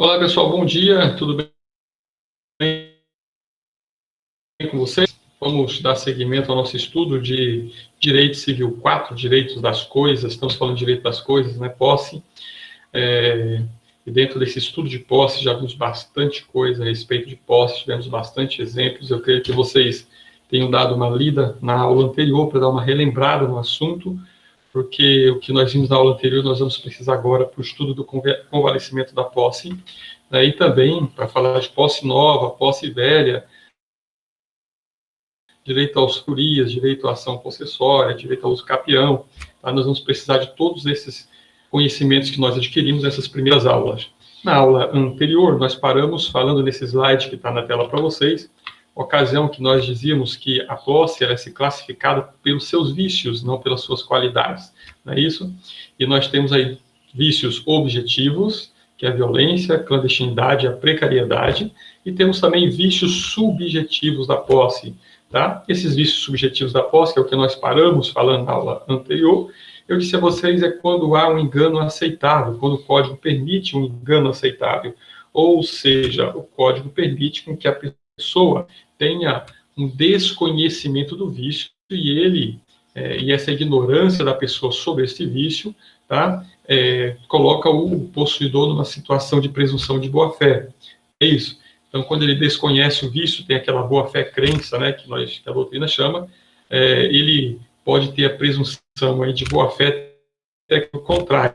Olá, pessoal, bom dia, tudo bem com vocês? Vamos dar seguimento ao nosso estudo de Direito Civil 4, Direitos das Coisas, estamos falando de Direito das Coisas, né, posse. E dentro desse estudo de posse já vimos bastante coisa a respeito de posse, tivemos bastante exemplos, eu creio que vocês tenham dado uma lida na aula anterior para dar uma relembrada no assunto, porque o que nós vimos na aula anterior nós vamos precisar agora para o estudo do convalescimento da posse, né, e também para falar de posse nova, posse velha, direito às curias, direito à ação possessória, direito ao uso capião. Tá? Nós vamos precisar de todos esses conhecimentos que nós adquirimos nessas primeiras aulas. Na aula anterior, nós paramos falando nesse slide que está na tela para vocês, ocasião que nós dizíamos que a posse era se classificada pelos seus vícios, não pelas suas qualidades. Não é isso? E nós temos aí vícios objetivos, que é a violência, a clandestinidade, a precariedade, e temos também vícios subjetivos da posse. Tá? Esses vícios subjetivos da posse, que é o que nós paramos falando na aula anterior, eu disse a vocês, é quando há um engano aceitável, quando o código permite um engano aceitável, ou seja, o código permite com que a pessoa tenha um desconhecimento do vício e essa ignorância da pessoa sobre esse vício, tá? Coloca o possuidor numa situação de presunção de boa-fé. É isso. Então, quando ele desconhece o vício, tem aquela boa-fé crença, né, que a doutrina chama, ele pode ter a presunção aí de boa-fé até que o contrário.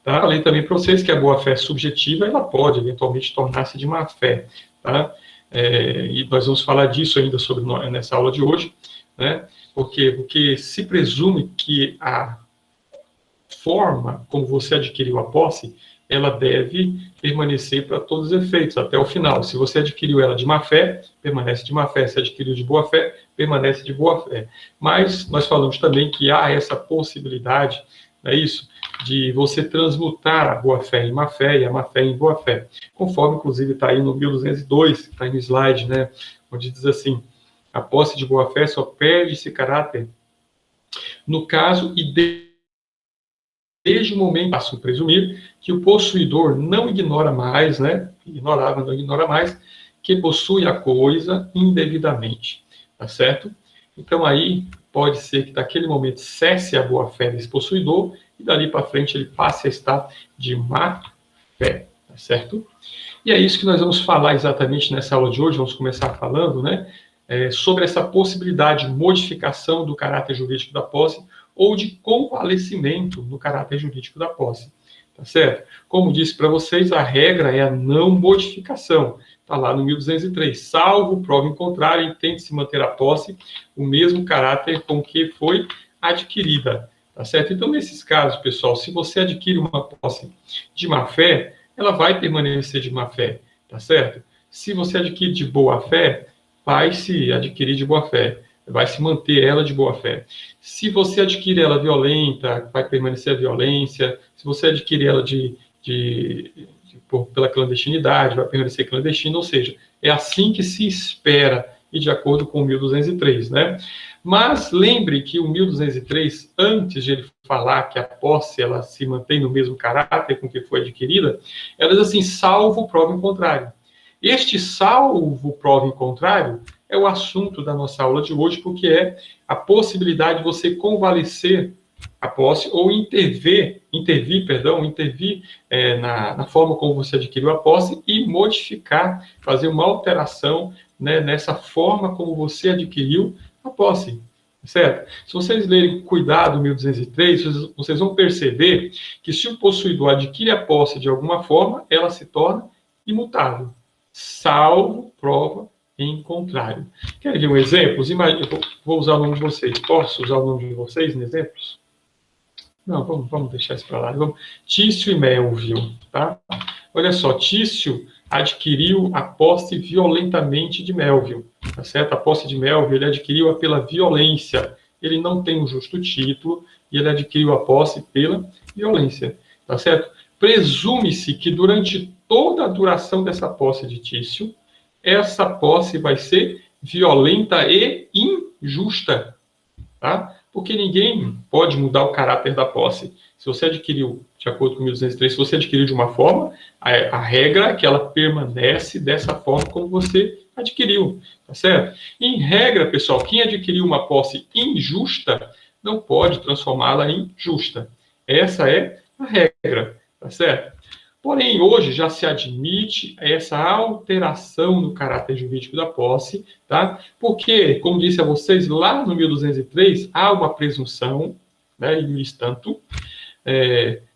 Tá? Falei também para vocês que a boa-fé subjetiva, ela pode eventualmente tornar-se de má-fé. Tá? E nós vamos falar disso ainda nessa aula de hoje, né? Porque se presume que a forma como você adquiriu a posse, ela deve permanecer para todos os efeitos, até o final. Se você adquiriu ela de má-fé, permanece de má-fé. Se adquiriu de boa-fé, permanece de boa-fé. Mas nós falamos também que há essa possibilidade, não é isso? De você transmutar a boa-fé em má-fé e a má-fé em boa-fé. Conforme, inclusive, está aí no 1202, está aí no slide, né? Onde diz assim, a posse de boa-fé só perde esse caráter no caso desde o momento, passo a presumir, que o possuidor não ignora mais, né? Ignorava, não ignora mais, que possui a coisa indevidamente, tá certo? Então aí pode ser que naquele momento cesse a boa-fé desse possuidor e dali para frente ele passe a estar de má-fé, tá certo? E é isso que nós vamos falar exatamente nessa aula de hoje, vamos começar falando, né? Sobre essa possibilidade de modificação do caráter jurídico da posse ou de convalescimento no caráter jurídico da posse, tá certo? Como disse para vocês, a regra é a não modificação, está lá no 1203, salvo prova em contrário, intente-se manter a posse o mesmo caráter com que foi adquirida, tá certo? Então, nesses casos, pessoal, se você adquire uma posse de má-fé, ela vai permanecer de má-fé, tá certo? Se você adquire de boa-fé, vai se adquirir de boa-fé, vai se manter ela de boa-fé. Se você adquire ela violenta, vai permanecer a violência. Se você adquire ela pela clandestinidade, vai permanecer clandestino, ou seja, é assim que se espera, e de acordo com o 1203, né? Mas lembre que o 1203, antes de ele falar que a posse ela se mantém no mesmo caráter com que foi adquirida, ela diz assim, salvo prova em contrário. Este salvo prova em contrário é o assunto da nossa aula de hoje, porque é a possibilidade de você convalescer a posse ou intervir na forma como você adquiriu a posse e modificar, fazer uma alteração, né, nessa forma como você adquiriu a posse. Certo? Se vocês lerem Cuidado 1203, vocês vão perceber que se o possuidor adquire a posse de alguma forma, ela se torna imutável, salvo prova em contrário. Querem ver um exemplo? Eu vou usar o nome de vocês. Posso usar o nome de vocês em exemplos? Não, vamos deixar isso para lá. Tício e Melvio, tá? Olha só, Tício adquiriu a posse violentamente de Melvio, tá certo? A posse de Melvio, ele adquiriu-a pela violência. Ele não tem um justo título e ele adquiriu a posse pela violência, tá certo? Presume-se que durante toda a duração dessa posse de Tício, essa posse vai ser violenta e injusta, tá? Porque ninguém pode mudar o caráter da posse. Se você adquiriu de acordo com 1203, se você adquiriu de uma forma, a regra é que ela permanece dessa forma como você adquiriu, tá certo? Em regra, pessoal, quem adquiriu uma posse injusta não pode transformá-la em justa. Essa é a regra, tá certo? Porém, hoje já se admite essa alteração no caráter jurídico da posse, tá? Porque, como disse a vocês, lá no 1203 há uma presunção, né, in tanto,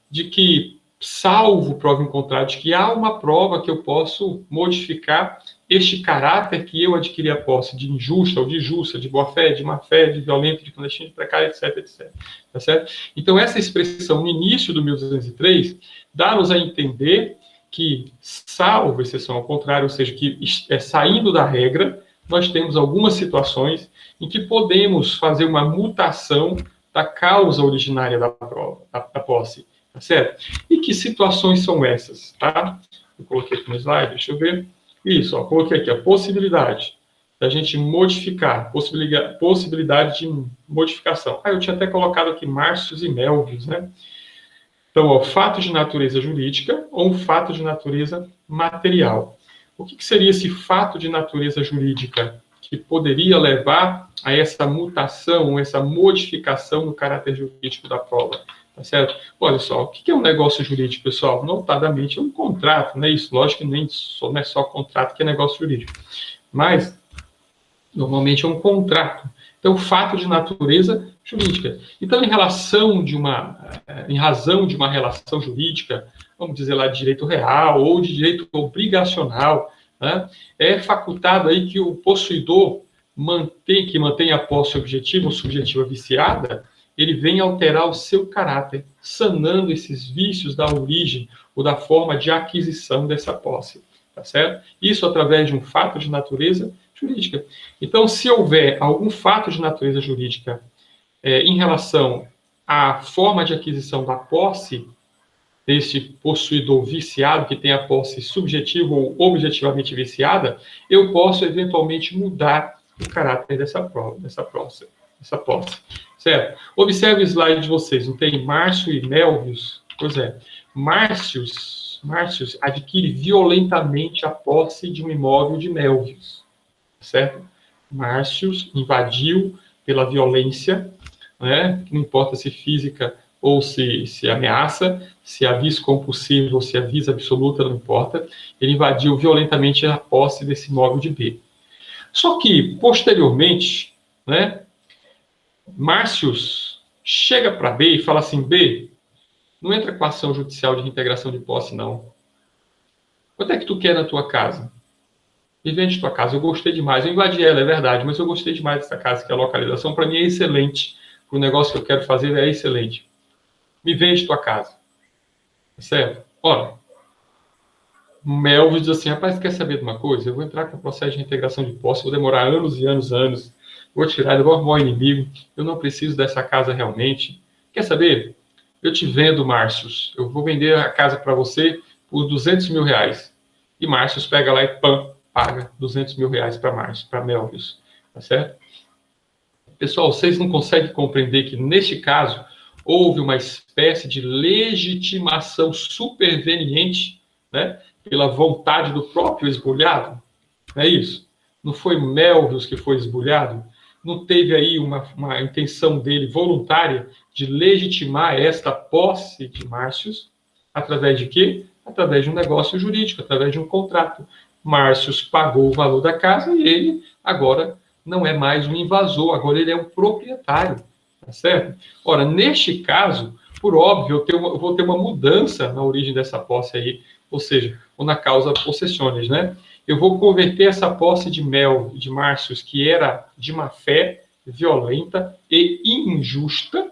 de que, salvo prova em contrário, de que há uma prova que eu posso modificar este caráter que eu adquiri a posse de injusta ou de justa, de boa-fé, de má-fé, de violento, de clandestino, de precário, etc, etc. Tá certo? Então, essa expressão no início do 1203 dá-nos a entender que, salvo exceção ao contrário, ou seja, que saindo da regra, nós temos algumas situações em que podemos fazer uma mutação da causa originária da prova, da posse, tá certo? E que situações são essas, tá? Eu coloquei aqui no slide, deixa eu ver. Isso, ó, coloquei aqui a possibilidade da gente modificar, possibilidade de modificação. Eu tinha até colocado aqui Márcios e Melvios, né? Então, ó, fato de natureza jurídica ou um fato de natureza material. O que seria esse fato de natureza jurídica que poderia levar a essa mutação, essa modificação no caráter jurídico da prova? Tá certo? Olha só, o que é um negócio jurídico, pessoal? Notadamente, é um contrato, não é isso? Lógico que não é só contrato que é negócio jurídico. Mas, normalmente, é um contrato. Então, fato de natureza jurídica. Então, em razão de uma relação jurídica, vamos dizer lá, de direito real ou de direito obrigacional, né, é facultado aí que o possuidor que mantém a posse objetiva ou subjetiva viciada, ele vem alterar o seu caráter, sanando esses vícios da origem ou da forma de aquisição dessa posse, tá certo? Isso através de um fato de natureza jurídica. Então, se houver algum fato de natureza jurídica em relação à forma de aquisição da posse desse possuidor viciado, que tem a posse subjetiva ou objetivamente viciada, eu posso eventualmente mudar o caráter dessa posse. Certo? Observe o slide de vocês, não tem Márcio e Melvios? Pois é, Márcios adquire violentamente a posse de um imóvel de Melvios, certo? Márcios invadiu pela violência, né? Não importa se física ou se ameaça, se aviso compulsivo ou se aviso absoluta, não importa, ele invadiu violentamente a posse desse imóvel de B. Só que, posteriormente, né, Márcios chega para B e fala assim, B, não entra com ação judicial de reintegração de posse, não. Quanto é que tu quer na tua casa? Me vende tua casa, eu gostei demais. Eu invadi ela, é verdade, mas eu gostei demais dessa casa, que a localização para mim é excelente. O negócio que eu quero fazer é excelente. Me vende tua casa. Certo? Ora, Melvin diz assim, rapaz, quer saber de uma coisa? Eu vou entrar com o processo de reintegração de posse, vou demorar anos e anos, vou tirar, eu vou arrumar o inimigo, eu não preciso dessa casa realmente. Quer saber? Eu te vendo, Márcios, eu vou vender a casa para você por R$200 mil. E Márcios pega lá e paga R$200 mil para Márcio, para Melvios, tá certo? Pessoal, vocês não conseguem compreender que, neste caso, houve uma espécie de legitimação superveniente, né, pela vontade do próprio esbulhado? Não é isso? Não foi Melvios que foi esbulhado? Não teve aí uma intenção dele voluntária de legitimar esta posse de Márcios através de quê? Através de um negócio jurídico, através de um contrato. Márcios pagou o valor da casa e ele agora não é mais um invasor, agora ele é um proprietário, tá certo? Ora, neste caso, por óbvio, eu vou ter uma mudança na origem dessa posse aí, ou seja, ou na causa possessiones, né? Eu vou converter essa posse de Márcios, que era de má fé, violenta e injusta,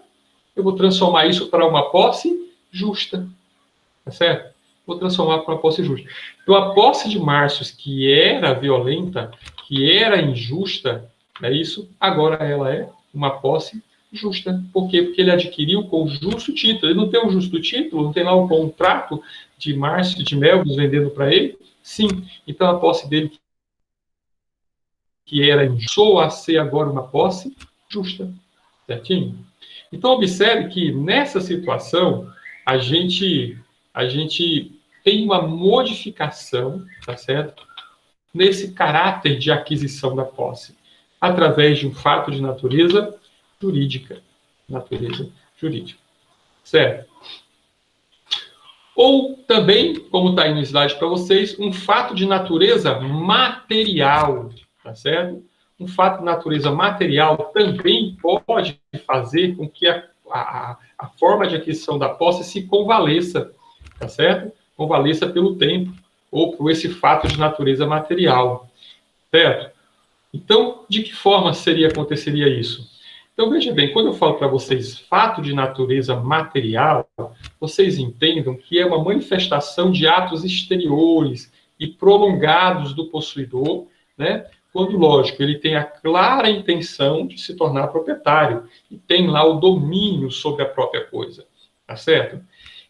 eu vou transformar isso para uma posse justa, tá certo? Vou transformar para uma posse justa. Então, a posse de Márcios, que era violenta, que era injusta, é isso, agora ela é uma posse justa. Por quê? Porque ele adquiriu com justo título. Ele não tem um justo título, não tem lá um contrato de Márcio, de Melvios vendendo para ele? Sim. Então, a posse dele, que era injusta, passou a ser agora uma posse justa. Certinho? Então, observe que nessa situação, a gente tem uma modificação, tá certo? Nesse caráter de aquisição da posse, através de um fato de natureza jurídica. Natureza jurídica. Certo? Ou também, como está aí no slide para vocês, um fato de natureza material, tá certo? Um fato de natureza material também pode fazer com que a forma de aquisição da posse se convaleça, tá certo? Convaleça pelo tempo, ou por esse fato de natureza material, certo? Então, de que forma aconteceria isso? Então, veja bem, quando eu falo para vocês fato de natureza material, vocês entendam que é uma manifestação de atos exteriores e prolongados do possuidor, né? Quando, lógico, ele tem a clara intenção de se tornar proprietário e tem lá o domínio sobre a própria coisa, tá certo?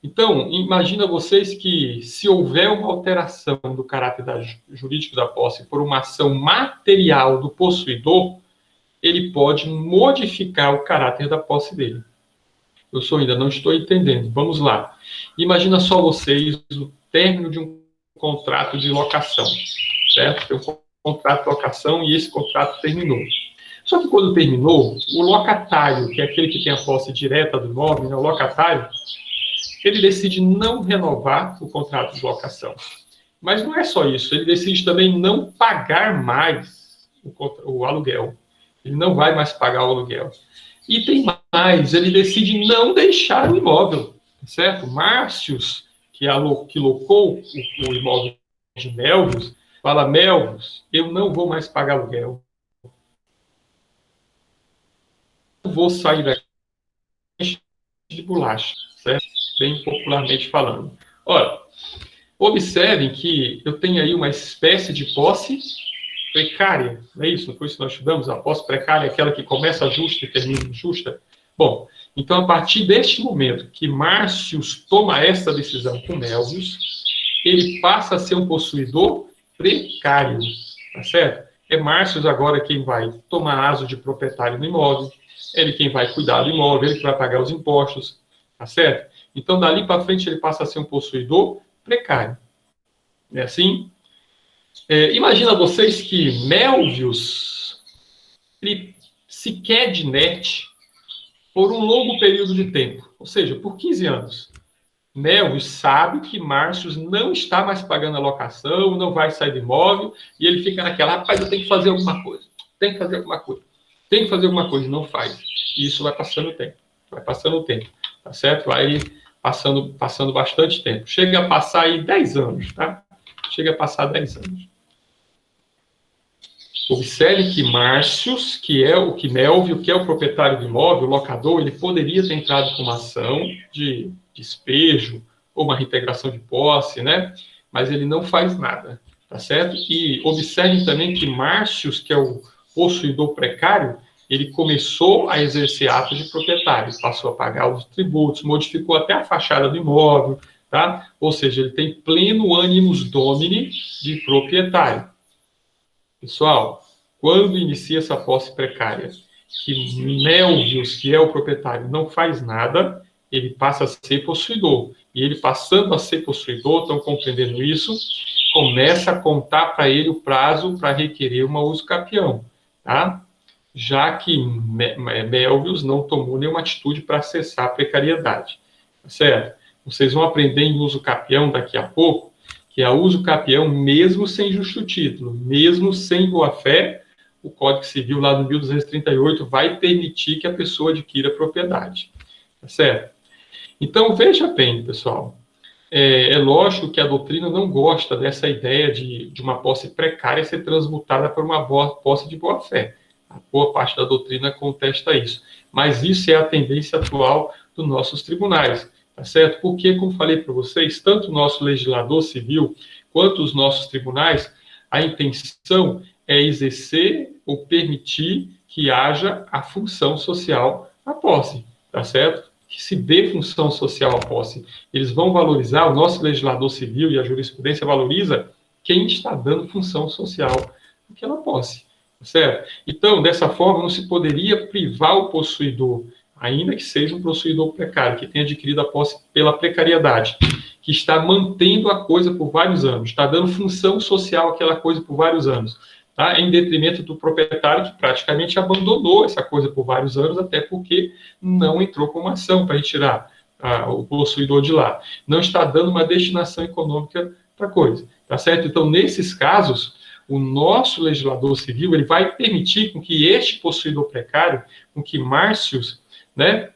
Então, imagina vocês que se houver uma alteração do caráter jurídico da posse por uma ação material do possuidor, ele pode modificar o caráter da posse dele. Eu só ainda não estou entendendo. Vamos lá. Imagina só vocês o término de um contrato de locação, certo? Tem um contrato de locação e esse contrato terminou. Só que quando terminou, o locatário, que é aquele que tem a posse direta do imóvel, né, o locatário, ele decide não renovar o contrato de locação. Mas não é só isso, ele decide também não pagar mais o aluguel. Ele não vai mais pagar o aluguel. E tem mais, ele decide não deixar o imóvel, certo? Márcios, que locou o imóvel de Melvos, fala, Melvos, eu não vou mais pagar aluguel. Eu vou sair daqui de bolacha, certo? Bem popularmente falando. Ora, observem que eu tenho aí uma espécie de posse precária, não é isso? Não foi isso que nós estudamos? A posse precária é aquela que começa justa e termina injusta? Bom, então a partir deste momento que Márcios toma essa decisão com Melvius, ele passa a ser um possuidor precário, tá certo? É Márcios agora quem vai tomar aso de proprietário no imóvel, ele quem vai cuidar do imóvel, ele que vai pagar os impostos, tá certo? Então, dali para frente, ele passa a ser um possuidor precário. É assim? Imagina vocês que Melvius ele se quer de net por um longo período de tempo, ou seja, por 15 anos. Melvius sabe que Márcios não está mais pagando a locação, não vai sair do imóvel, e ele fica naquela, rapaz, eu tenho que fazer alguma coisa, tem que fazer alguma coisa, tem que fazer alguma coisa, não faz. E isso vai passando o tempo, tá certo? Vai passando bastante tempo. Chega a passar aí 10 anos, tá? Chega a passar 10 anos. Observe que Márcios, que Melvio, que é o proprietário do imóvel, o locador, ele poderia ter entrado com uma ação de despejo ou uma reintegração de posse, né? Mas ele não faz nada, tá certo? E observe também que Márcios, que é o possuidor precário, ele começou a exercer atos de proprietário, passou a pagar os tributos, modificou até a fachada do imóvel, tá? Ou seja, ele tem pleno animus domini de proprietário. Pessoal, quando inicia essa posse precária, que Melvius, que é o proprietário, não faz nada, ele passa a ser possuidor. E ele passando a ser possuidor, estão compreendendo isso, começa a contar para ele o prazo para requerer uma uso capião, tá? Já que Melvius não tomou nenhuma atitude para cessar a precariedade, tá certo? Vocês vão aprender em uso capião daqui a pouco, que é uso capião mesmo sem justo título, mesmo sem boa-fé, o Código Civil lá no 1238 vai permitir que a pessoa adquira propriedade, tá certo? Então, veja bem, pessoal, é lógico que a doutrina não gosta dessa ideia de uma posse precária ser transmutada por uma posse de boa-fé. A boa parte da doutrina contesta isso, mas isso é a tendência atual dos nossos tribunais. Tá certo? Porque, como falei para vocês, tanto o nosso legislador civil quanto os nossos tribunais, a intenção é exercer ou permitir que haja a função social à posse, tá certo? Que se dê função social à posse. Eles vão valorizar, o nosso legislador civil e a jurisprudência valoriza quem está dando função social àquela posse, tá certo? Então, dessa forma, não se poderia privar o possuidor ainda que seja um possuidor precário, que tenha adquirido a posse pela precariedade, que está mantendo a coisa por vários anos, está dando função social àquela coisa por vários anos, tá? Em detrimento do proprietário que praticamente abandonou essa coisa por vários anos, até porque não entrou com uma ação para retirar o possuidor de lá. Não está dando uma destinação econômica para a coisa, tá certo? Então, nesses casos, o nosso legislador civil ele vai permitir com que este possuidor precário, com que Márcios, né,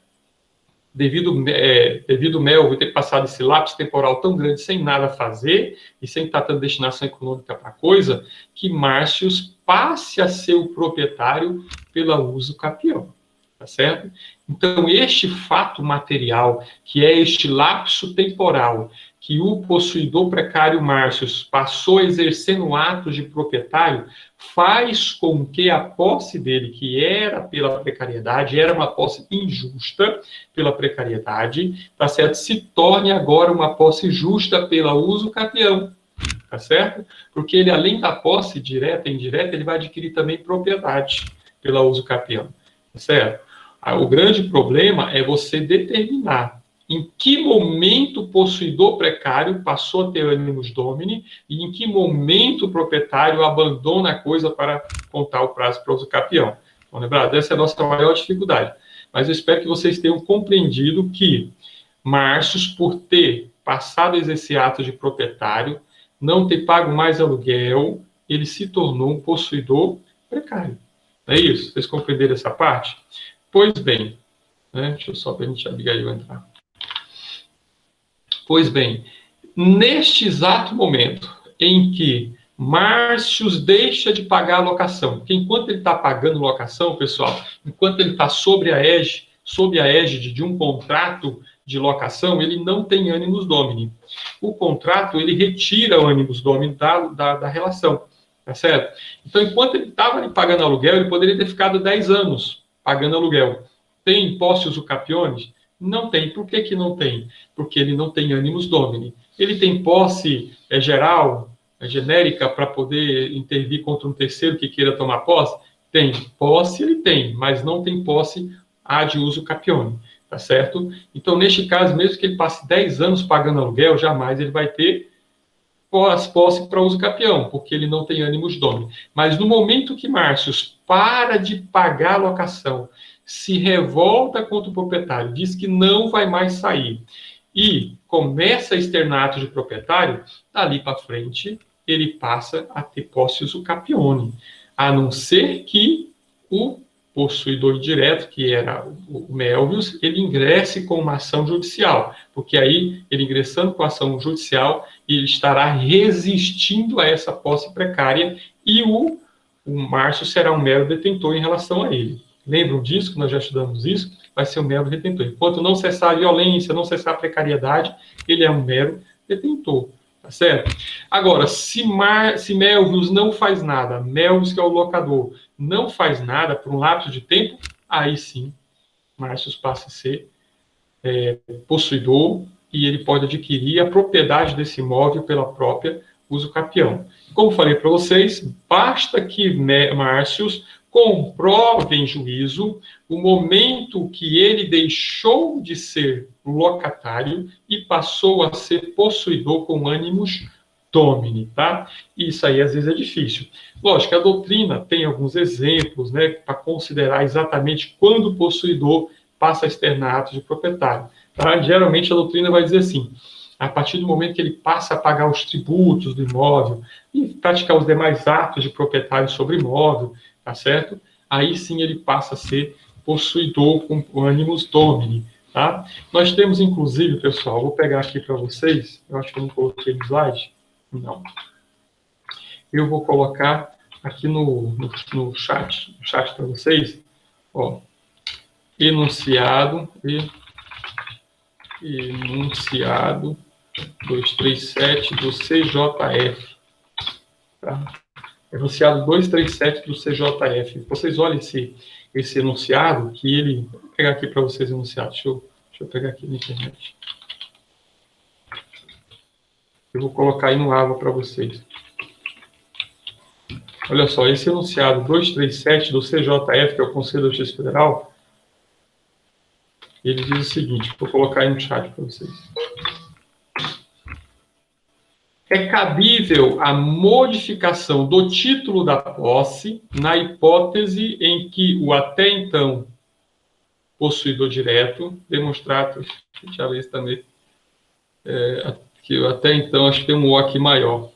devido Melville ter passado esse lapso temporal tão grande sem nada fazer e sem estar dando destinação econômica para a coisa, que Márcios passe a ser o proprietário pela uso capião, tá certo? Então, este fato material, que é este lapso temporal, que o possuidor precário Márcios passou exercendo atos de proprietário, faz com que a posse dele, que era pela precariedade, era uma posse injusta pela precariedade, tá certo? Se torne agora uma posse justa pela uso capião, tá certo? Porque ele, além da posse direta e indireta, ele vai adquirir também propriedade pela uso capião, tá certo? O grande problema é você determinar em que momento o possuidor precário passou a ter animus domini e em que momento o proprietário abandona a coisa para contar o prazo para uso capião. Então, lembrado, essa é a nossa maior dificuldade. Mas eu espero que vocês tenham compreendido que Márcios, por ter passado a exercer atos de proprietário, não ter pago mais aluguel, ele se tornou um possuidor precário. Não é isso? Vocês compreenderam essa parte? Pois bem, né? Deixa eu só permitir a Abigail entrar. Pois bem, neste exato momento em que Márcios deixa de pagar a locação, porque enquanto ele está pagando locação, pessoal, enquanto ele está sob a égide de um contrato de locação, ele não tem animus domini. O contrato, ele retira o animus domini da relação, tá certo? Então, enquanto ele estava ali pagando aluguel, ele poderia ter ficado 10 anos pagando aluguel. Tem posse usucapiones? Não tem. Por que que não tem? Porque ele não tem animus domini. Ele tem posse geral, genérica, para poder intervir contra um terceiro que queira tomar posse? Tem. Posse ele tem, mas não tem posse ad uso capione, tá certo? Então, neste caso, mesmo que ele passe 10 anos pagando aluguel, jamais ele vai ter posse para uso capião, porque ele não tem animus domini. Mas no momento que Márcios para de pagar a locação, se revolta contra o proprietário, diz que não vai mais sair e começa a externar atos de proprietário, dali para frente ele passa a ter posse uso capione, a não ser que o possuidor indireto, que era o Melvius, ele ingresse com uma ação judicial, porque aí, ele ingressando com a ação judicial, ele estará resistindo a essa posse precária e o Márcio será um mero detentor em relação a ele. Lembram disso, que nós já estudamos isso? Vai ser um mero detentor. Enquanto não cessar a violência, não cessar a precariedade, ele é um mero detentor. Tá certo? Agora, se Melvius não faz nada, Melvius, que é o locador, não faz nada por um lapso de tempo, aí sim, Márcios passa a ser possuidor e ele pode adquirir a propriedade desse imóvel pela própria uso capião. Como falei para vocês, basta que Márcios comprove em juízo o momento que ele deixou de ser locatário e passou a ser possuidor com animus domini, tá? Isso aí às vezes é difícil. Lógico que a doutrina tem alguns exemplos, né, para considerar exatamente quando o possuidor passa a externar atos de proprietário. Tá? Geralmente a doutrina vai dizer assim: a partir do momento que ele passa a pagar os tributos do imóvel e praticar os demais atos de proprietário sobre o imóvel, tá certo? Aí sim ele passa a ser possuidor com animus domini, tá? Nós temos, inclusive, pessoal, vou pegar aqui para vocês, eu acho que eu não coloquei no slide, não. Eu vou colocar aqui no chat para vocês, ó, enunciado 237 do CJF, tá? Enunciado 237 do CJF. Vocês olhem esse enunciado, que ele... Vou pegar aqui para vocês o enunciado. Deixa eu pegar aqui na internet. Eu vou colocar aí no AVA para vocês. Olha só, esse enunciado 237 do CJF, que é o Conselho da Justiça Federal, ele diz o seguinte, vou colocar aí no chat para vocês. É cabível a modificação do título da posse na hipótese em que o até então possuidor direto demonstrar, deixa eu ver isso também, que até então acho que tem um O aqui maior.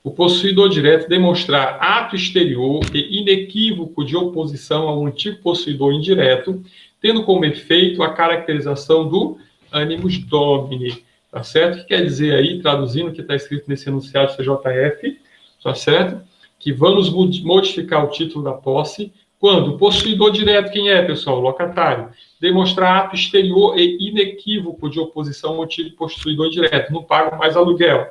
O possuidor direto demonstrar ato exterior e inequívoco de oposição ao antigo possuidor indireto, tendo como efeito a caracterização do animus domini, tá certo? O que quer dizer aí, traduzindo o que está escrito nesse enunciado de CJF, tá certo? Que vamos modificar o título da posse quando o possuidor direto, quem é, pessoal? O locatário. Demonstrar ato exterior e inequívoco de oposição ao antigo possuidor indireto. Não paga mais aluguel,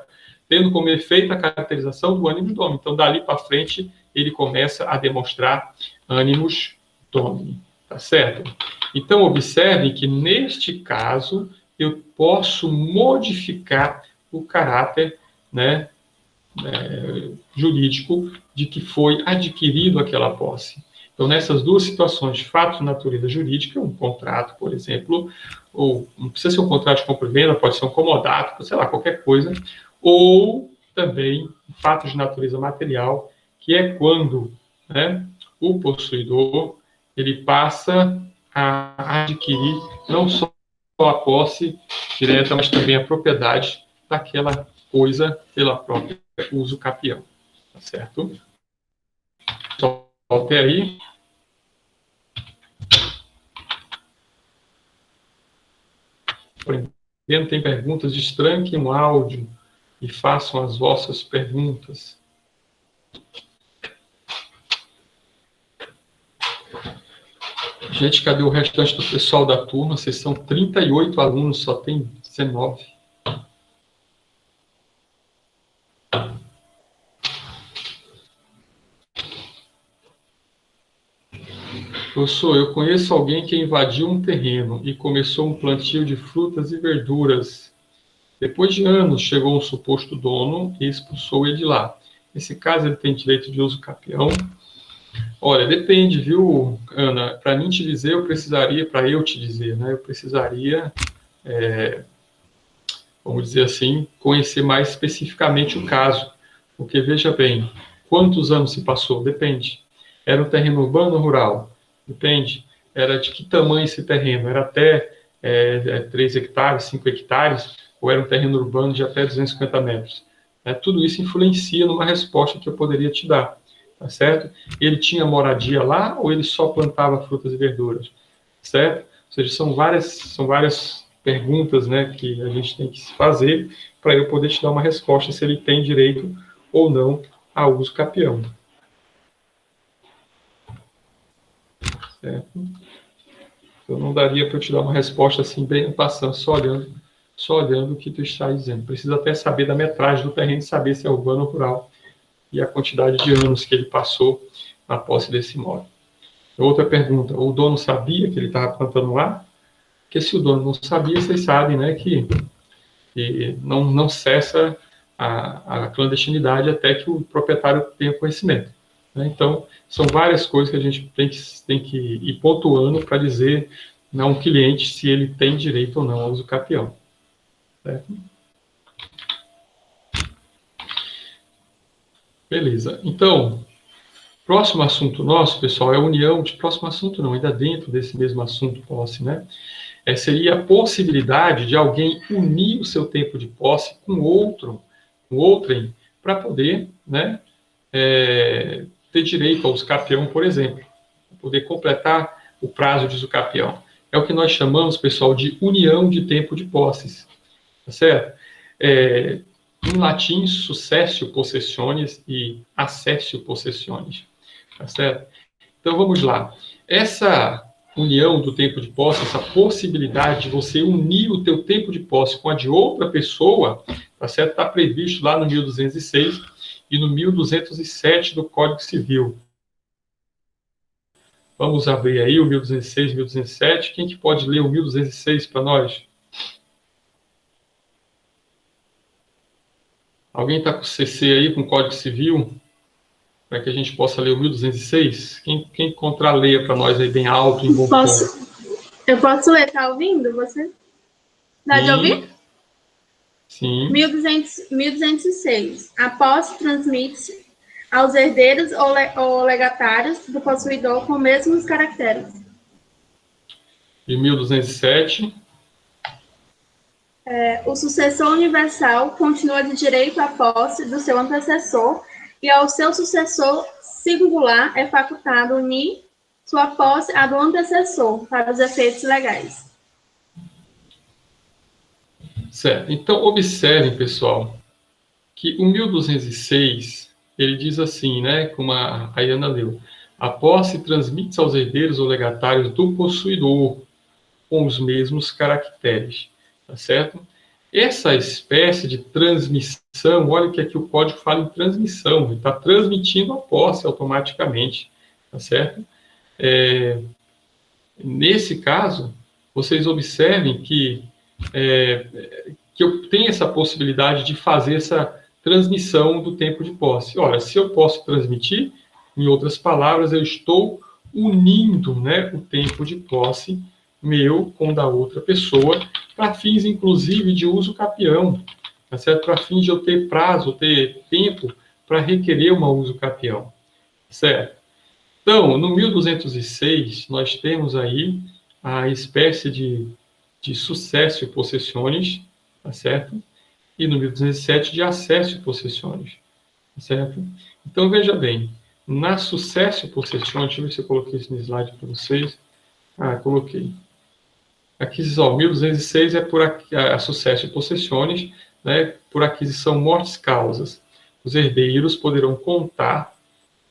tendo como efeito a caracterização do animus domini. Então, dali para frente, ele começa a demonstrar animus domini, tá certo? Então, observem que, neste caso, eu posso modificar o caráter, né, jurídico de que foi adquirido aquela posse. Então, nessas duas situações, de fato de natureza jurídica, um contrato, por exemplo, ou não precisa ser um contrato de compra e venda, pode ser um comodato, sei lá, qualquer coisa, ou também fato de natureza material, que é quando, né, o possuidor ele passa a adquirir não só a posse direta, mas também a propriedade daquela coisa pela própria uso capião, tá certo? Só até aí. Aprendendo, tem perguntas, destranquem o áudio e façam as vossas perguntas. Gente, cadê o restante do pessoal da turma? Vocês são 38 alunos, só tem 19. Professor, eu conheço alguém que invadiu um terreno e começou um plantio de frutas e verduras. Depois de anos, chegou um suposto dono e expulsou ele de lá. Nesse caso, ele tem direito de uso capião? Olha, depende, viu, Ana? Para mim te dizer, eu precisaria, para eu te dizer, né? Eu precisaria, vamos dizer assim, conhecer mais especificamente o caso. Porque, veja bem, quantos anos se passou? Depende. Era um terreno urbano ou rural? Depende. Era de que tamanho esse terreno? Era até 3 hectares, 5 hectares? Ou era um terreno urbano de até 250 metros? Tudo isso influencia numa resposta que eu poderia te dar. Tá certo? Ele tinha moradia lá ou ele só plantava frutas e verduras? Certo? Ou seja, são várias perguntas, né, que a gente tem que se fazer para eu poder te dar uma resposta se ele tem direito ou não a uso capião. Certo? Eu não daria para eu te dar uma resposta assim, bem passando, só olhando o que tu está dizendo. Precisa até saber da metragem do terreno, saber se é urbano ou rural e a quantidade de anos que ele passou na posse desse imóvel. Outra pergunta, o dono sabia que ele estava plantando lá? Porque se o dono não sabia, vocês sabem, né, que não cessa a clandestinidade até que o proprietário tenha conhecimento. Né? Então, são várias coisas que a gente tem que ir pontuando para dizer a um cliente se ele tem direito ou não ao uso capião. Certo? Beleza. Então, próximo assunto nosso, pessoal, é a união de... Próximo assunto não, ainda dentro desse mesmo assunto posse, né? Seria a possibilidade de alguém unir o seu tempo de posse com outrem, para poder, né, ter direito ao uso capião, por exemplo, poder completar o prazo de uso capião. É o que nós chamamos, pessoal, de união de tempo de posses, tá certo? Em latim, successio possessiones e accessio possessiones, tá certo? Então, vamos lá. Essa união do tempo de posse, essa possibilidade de você unir o teu tempo de posse com a de outra pessoa, tá certo? Está previsto lá no 1206 e no 1207 do Código Civil. Vamos abrir aí o 1206 e 1207. Quem que pode ler o 1206 para nós? Alguém está com o CC aí, com o Código Civil? Para que a gente possa ler o 1206? Quem encontrar, leia para nós aí bem alto, em bom tom. Eu posso ler, tá ouvindo? Você dá de ouvir? Sim. 1206. A posse transmite-se aos herdeiros ou legatários do possuidor com os mesmos caracteres. E 1207. O sucessor universal continua de direito à posse do seu antecessor e ao seu sucessor singular é facultado unir sua posse à do antecessor para os efeitos legais. Certo. Então, observem, pessoal, que o 1206, ele diz assim, né, como a Ayana leu, a posse transmite-se aos herdeiros ou legatários do possuidor com os mesmos caracteres, tá certo? Essa espécie de transmissão, olha que aqui o código fala em transmissão, ele está transmitindo a posse automaticamente, tá certo? Nesse caso, vocês observem que eu tenho essa possibilidade de fazer essa transmissão do tempo de posse. Ora, se eu posso transmitir, em outras palavras, eu estou unindo, né, o tempo de posse meu com o da outra pessoa, para fins, inclusive, de uso capião, tá certo? Para fins de eu ter prazo, ter tempo para requerer uma uso capião, certo? Então, no 1206, nós temos aí a espécie de sucesso possessiones, tá certo? E no 1207, de acesso possessiones, tá certo? Então, veja bem, na sucesso possessiones, deixa eu ver se eu coloquei isso no slide para vocês. Coloquei. Aquisição 1206 é por a sucesso possessiones, né, por aquisição mortis causas. Os herdeiros poderão contar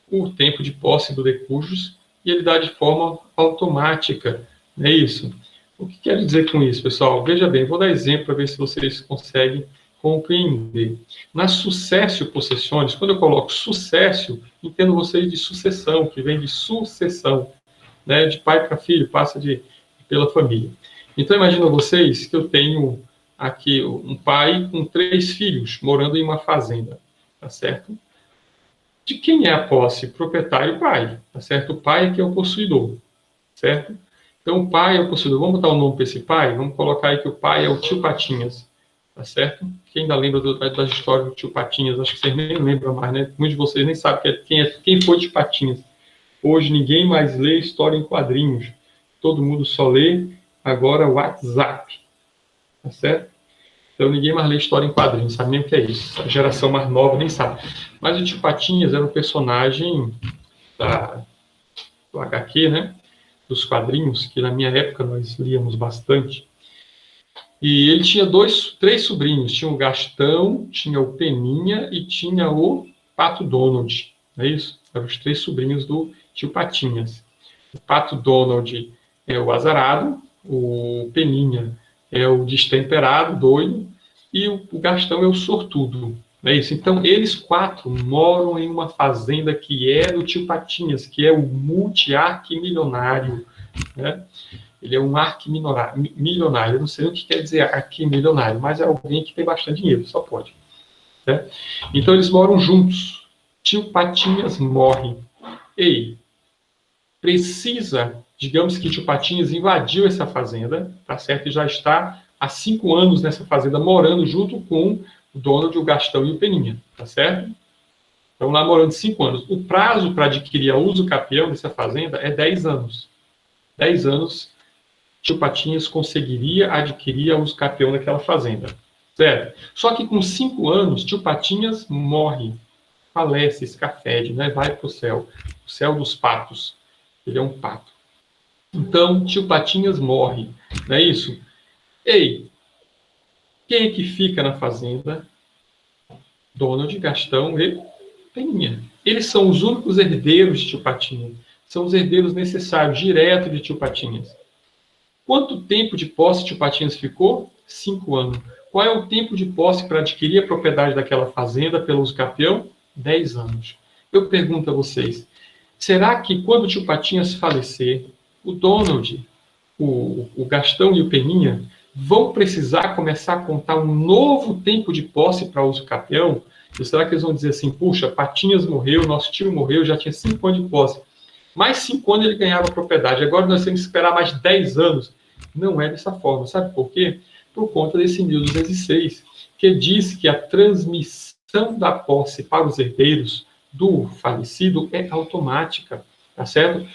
o tempo de posse do decujus e ele dá de forma automática, não é isso? O que quero dizer com isso, pessoal? Veja bem, vou dar exemplo para ver se vocês conseguem compreender. Na sucesso possessiones, quando eu coloco sucesso, entendo vocês de sucessão, que vem de sucessão, né, de pai para filho, passa pela família. Então, imagina vocês que eu tenho aqui um pai com 3 filhos morando em uma fazenda, tá certo? De quem é a posse? Proprietário, pai, tá certo? O pai é que é o possuidor, certo? Então, o pai é o possuidor. Vamos botar um nome para esse pai? Vamos colocar aí que o pai é o tio Patinhas, tá certo? Quem ainda lembra das histórias do tio Patinhas? Acho que vocês nem lembram mais, né? Muitos de vocês nem sabem quem foi o tio Patinhas. Hoje ninguém mais lê história em quadrinhos. Todo mundo só lê agora o WhatsApp, tá certo? Então ninguém mais lê história em quadrinhos, sabe nem o que é isso. A geração mais nova nem sabe. Mas o tio Patinhas era um personagem do HQ, né? Dos quadrinhos, que na minha época nós líamos bastante. E ele tinha 3 sobrinhos. Tinha o Gastão, tinha o Peninha e tinha o Pato Donald. Não é isso? Eram os 3 sobrinhos do tio Patinhas. O Pato Donald é o azarado, o Peninha é o destemperado, doido, e o Gastão é o sortudo. Não é isso? Então, eles 4 moram em uma fazenda que é do tio Patinhas, que é o multi-arquimilionário, né? Ele é um arquimilionário. Eu não sei o que quer dizer arquimilionário, mas é alguém que tem bastante dinheiro, só pode. Né? Então, eles moram juntos. Tio Patinhas morre. Ei, precisa, digamos que tio Patinhas invadiu essa fazenda, tá certo? E já está há 5 anos nessa fazenda, morando junto com o Donald, o Gastão e o Peninha, tá certo? Estão lá morando 5 anos. O prazo para adquirir a uso capião dessa fazenda é 10 anos. 10 anos, tio Patinhas conseguiria adquirir a uso capião daquela fazenda, certo? Só que com 5 anos, tio Patinhas morre, falece, escafede, né? Vai para o céu dos patos. Ele é um pato. Então, tio Patinhas morre, não é isso? Ei, quem é que fica na fazenda? Donald, Gastão e Peninha. Eles são os únicos herdeiros de tio Patinhas. São os herdeiros necessários, direto de tio Patinhas. Quanto tempo de posse tio Patinhas ficou? 5 anos. Qual é o tempo de posse para adquirir a propriedade daquela fazenda pelo uso capião? 10 anos. Eu pergunto a vocês, será que quando o tio Patinhas falecer, o Donald, o Gastão e o Peninha vão precisar começar a contar um novo tempo de posse para uso capião? Ou será que eles vão dizer assim, puxa, Patinhas morreu, nosso tio morreu, já tinha 5 anos de posse. Mais 5 anos ele ganhava a propriedade, agora nós temos que esperar mais 10 anos Não é dessa forma. Sabe por quê? Por conta desse 1206, que diz que a transmissão da posse para os herdeiros do falecido é automática, tá certo?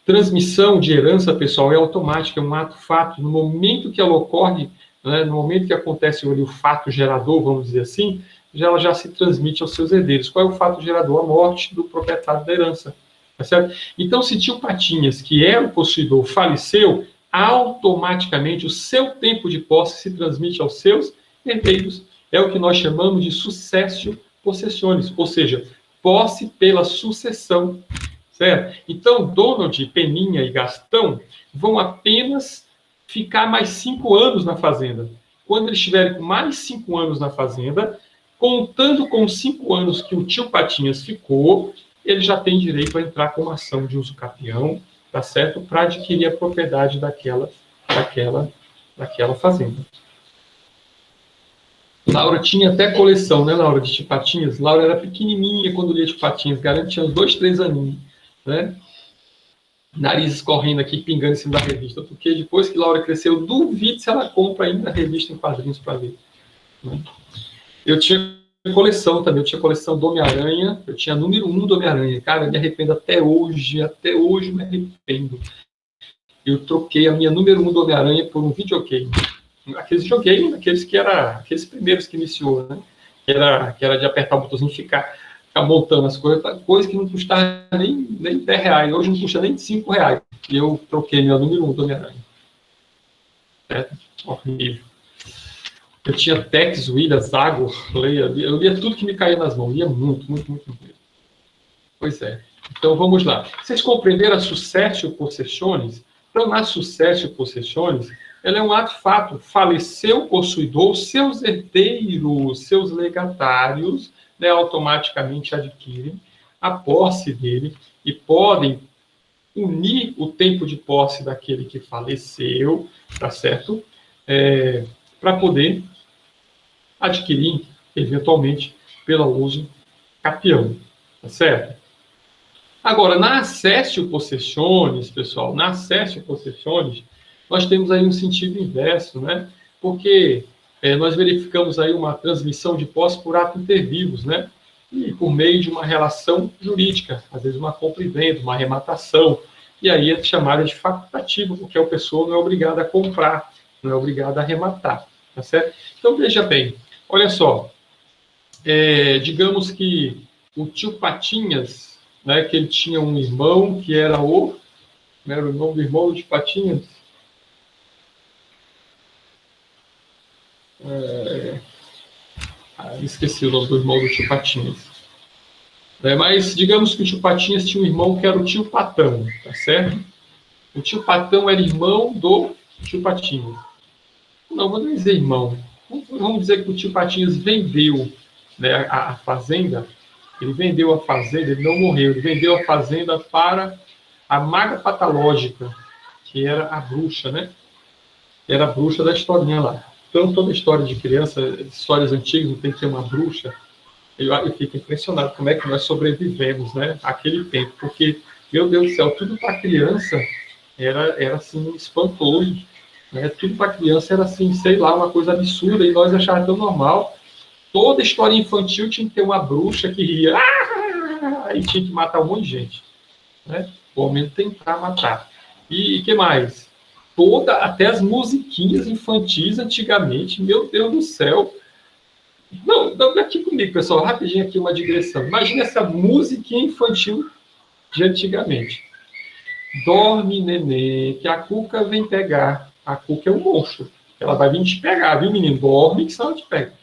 Transmissão de herança, pessoal, é automática, é um ato-fato. No momento que ela ocorre, né, no momento que acontece ali o fato gerador, vamos dizer assim, ela já se transmite aos seus herdeiros. Qual é o fato gerador? A morte do proprietário da herança. Tá certo? Então, se tio Patinhas, que era o possuidor, faleceu, automaticamente o seu tempo de posse se transmite aos seus herdeiros. É o que nós chamamos de successio possessionis, ou seja, posse pela sucessão. Certo? Então, Donald, Peninha e Gastão vão apenas ficar mais 5 anos na fazenda. Quando eles estiverem com mais 5 anos na fazenda, contando com os 5 anos que o tio Patinhas ficou, ele já tem direito a entrar com uma ação de uso capião, tá certo? Para adquirir a propriedade daquela fazenda. Laura tinha até coleção, né, Laura, de tio Patinhas? Laura era pequenininha quando lia tio Patinhas, garantia tinha uns 2, 3 aninhos. Né? Nariz escorrendo aqui, pingando em cima da revista, porque depois que Laura cresceu, duvido se ela compra ainda a revista em quadrinhos para ver. Né? Eu tinha coleção também, eu tinha coleção do Homem-Aranha, eu tinha número 1 do Homem-Aranha. Cara, eu me arrependo até hoje me arrependo. Eu troquei a minha número 1 do Homem-Aranha por um videogame. Aqueles videogames, aqueles primeiros que iniciou, né? Que era de apertar o botãozinho e ficar montando as coisas que não custavam nem 10 reais, hoje não custa nem 5 reais. E eu troquei meu número 1 do Homem-Aranha. Horrível. Eu tinha Tex, William, Zagor, eu lia tudo que me caía nas mãos, lia muito, muito, muito, muito. Pois é. Então vamos lá. Vocês compreenderam a successio possessionis? Então, na successio possessionis, ela é um ato-fato. Faleceu o possuidor, seus herdeiros, seus legatários, né, automaticamente adquirem a posse dele e podem unir o tempo de posse daquele que faleceu, tá certo? Para poder adquirir, eventualmente, pelo uso capião, tá certo? Agora, na accessio possessionis, pessoal, na accessio possessionis, nós temos aí um sentido inverso, né? Porque nós verificamos aí uma transmissão de posse por ato inter vivos, né? E por meio de uma relação jurídica, às vezes uma compra e venda, uma arrematação, e aí é chamada de facultativo, porque a pessoa não é obrigada a comprar, não é obrigada a arrematar, tá certo? Então, veja bem, olha só, digamos que o tio Patinhas, né, que ele tinha um irmão que era o irmão do irmão de Patinhas, esqueci o nome do irmão do tio Patinhas. Mas digamos que o tio Patinhas tinha um irmão que era o tio Patão, tá certo? O tio Patão era irmão do tio Patinhas. Não, vou dizer irmão. Vamos dizer que o tio Patinhas vendeu, né, a fazenda. Ele vendeu a fazenda, ele não morreu. Ele vendeu a fazenda para a maga patológica, que era a bruxa, né? Era a bruxa da historinha lá. Então, toda história de criança, histórias antigas, não tem que ter uma bruxa. Eu fico impressionado como é que nós sobrevivemos, né, àquele tempo. Porque, meu Deus do céu, tudo para criança era assim, espantoso. Né? Tudo para criança era assim, sei lá, uma coisa absurda. E nós achávamos tão normal. Toda história infantil tinha que ter uma bruxa que ria. E tinha que matar um monte de gente. Né? Ou ao menos tentar matar. E o que mais? Até as musiquinhas infantis antigamente, meu Deus do céu. Não, aqui comigo, pessoal, rapidinho aqui uma digressão. Imagina essa musiquinha infantil de antigamente. Dorme, nenê, que a Cuca vem pegar. A Cuca é um monstro. Ela vai vir te pegar, viu, menino? Dorme que senão ela te pega.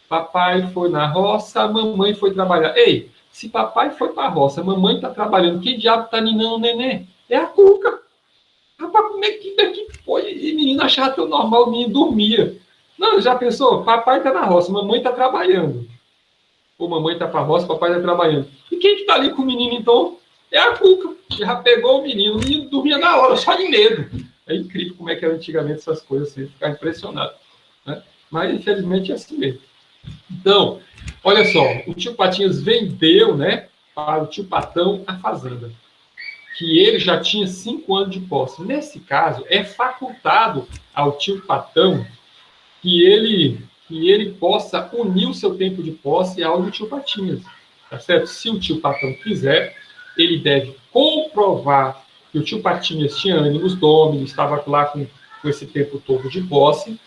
Papai foi na roça, a mamãe foi trabalhar. Ei, se papai foi para a roça, a mamãe está trabalhando, que diabo está ninando o nenê? É a Cuca. Rapaz, como é que foi? E o menino achava tão normal, o menino dormia. Não, já pensou? Papai está na roça, mamãe está trabalhando. Ou mamãe está para a roça, papai está trabalhando. E quem que está ali com o menino, então? É a Cuca. Já pegou o menino dormia na hora, só de medo. É incrível como é que era antigamente essas coisas, assim, ficar impressionado. Né? Mas, infelizmente, é assim mesmo. Então, olha só, o tio Patinhas vendeu, né, para o tio Patão a fazenda. que ele já tinha 5 anos de posse. Nesse caso, é facultado ao tio Patão que ele possa unir o seu tempo de posse ao do tio Patinhas, tá certo? Se o tio Patão quiser, ele deve comprovar que o tio Patinhas tinha ânimos domini, estava lá com esse tempo todo de posse,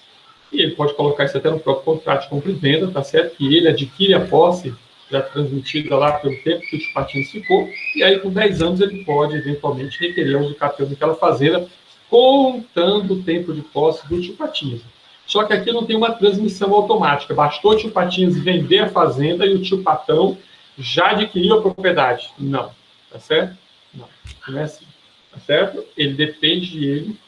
e ele pode colocar isso até no próprio contrato de compra e venda, tá certo? Que ele adquire a posse já transmitida lá pelo tempo que o tio Patinhas ficou, e aí com 10 anos ele pode, eventualmente, requerer o uso capião daquela fazenda, contando o tempo de posse do tio Patinhas. Só que aqui não tem uma transmissão automática. Bastou o tio Patinhas vender a fazenda e o tio Patão já adquiriu a propriedade. Não. Tá certo? Não. Não é assim. Tá certo? Ele depende de ele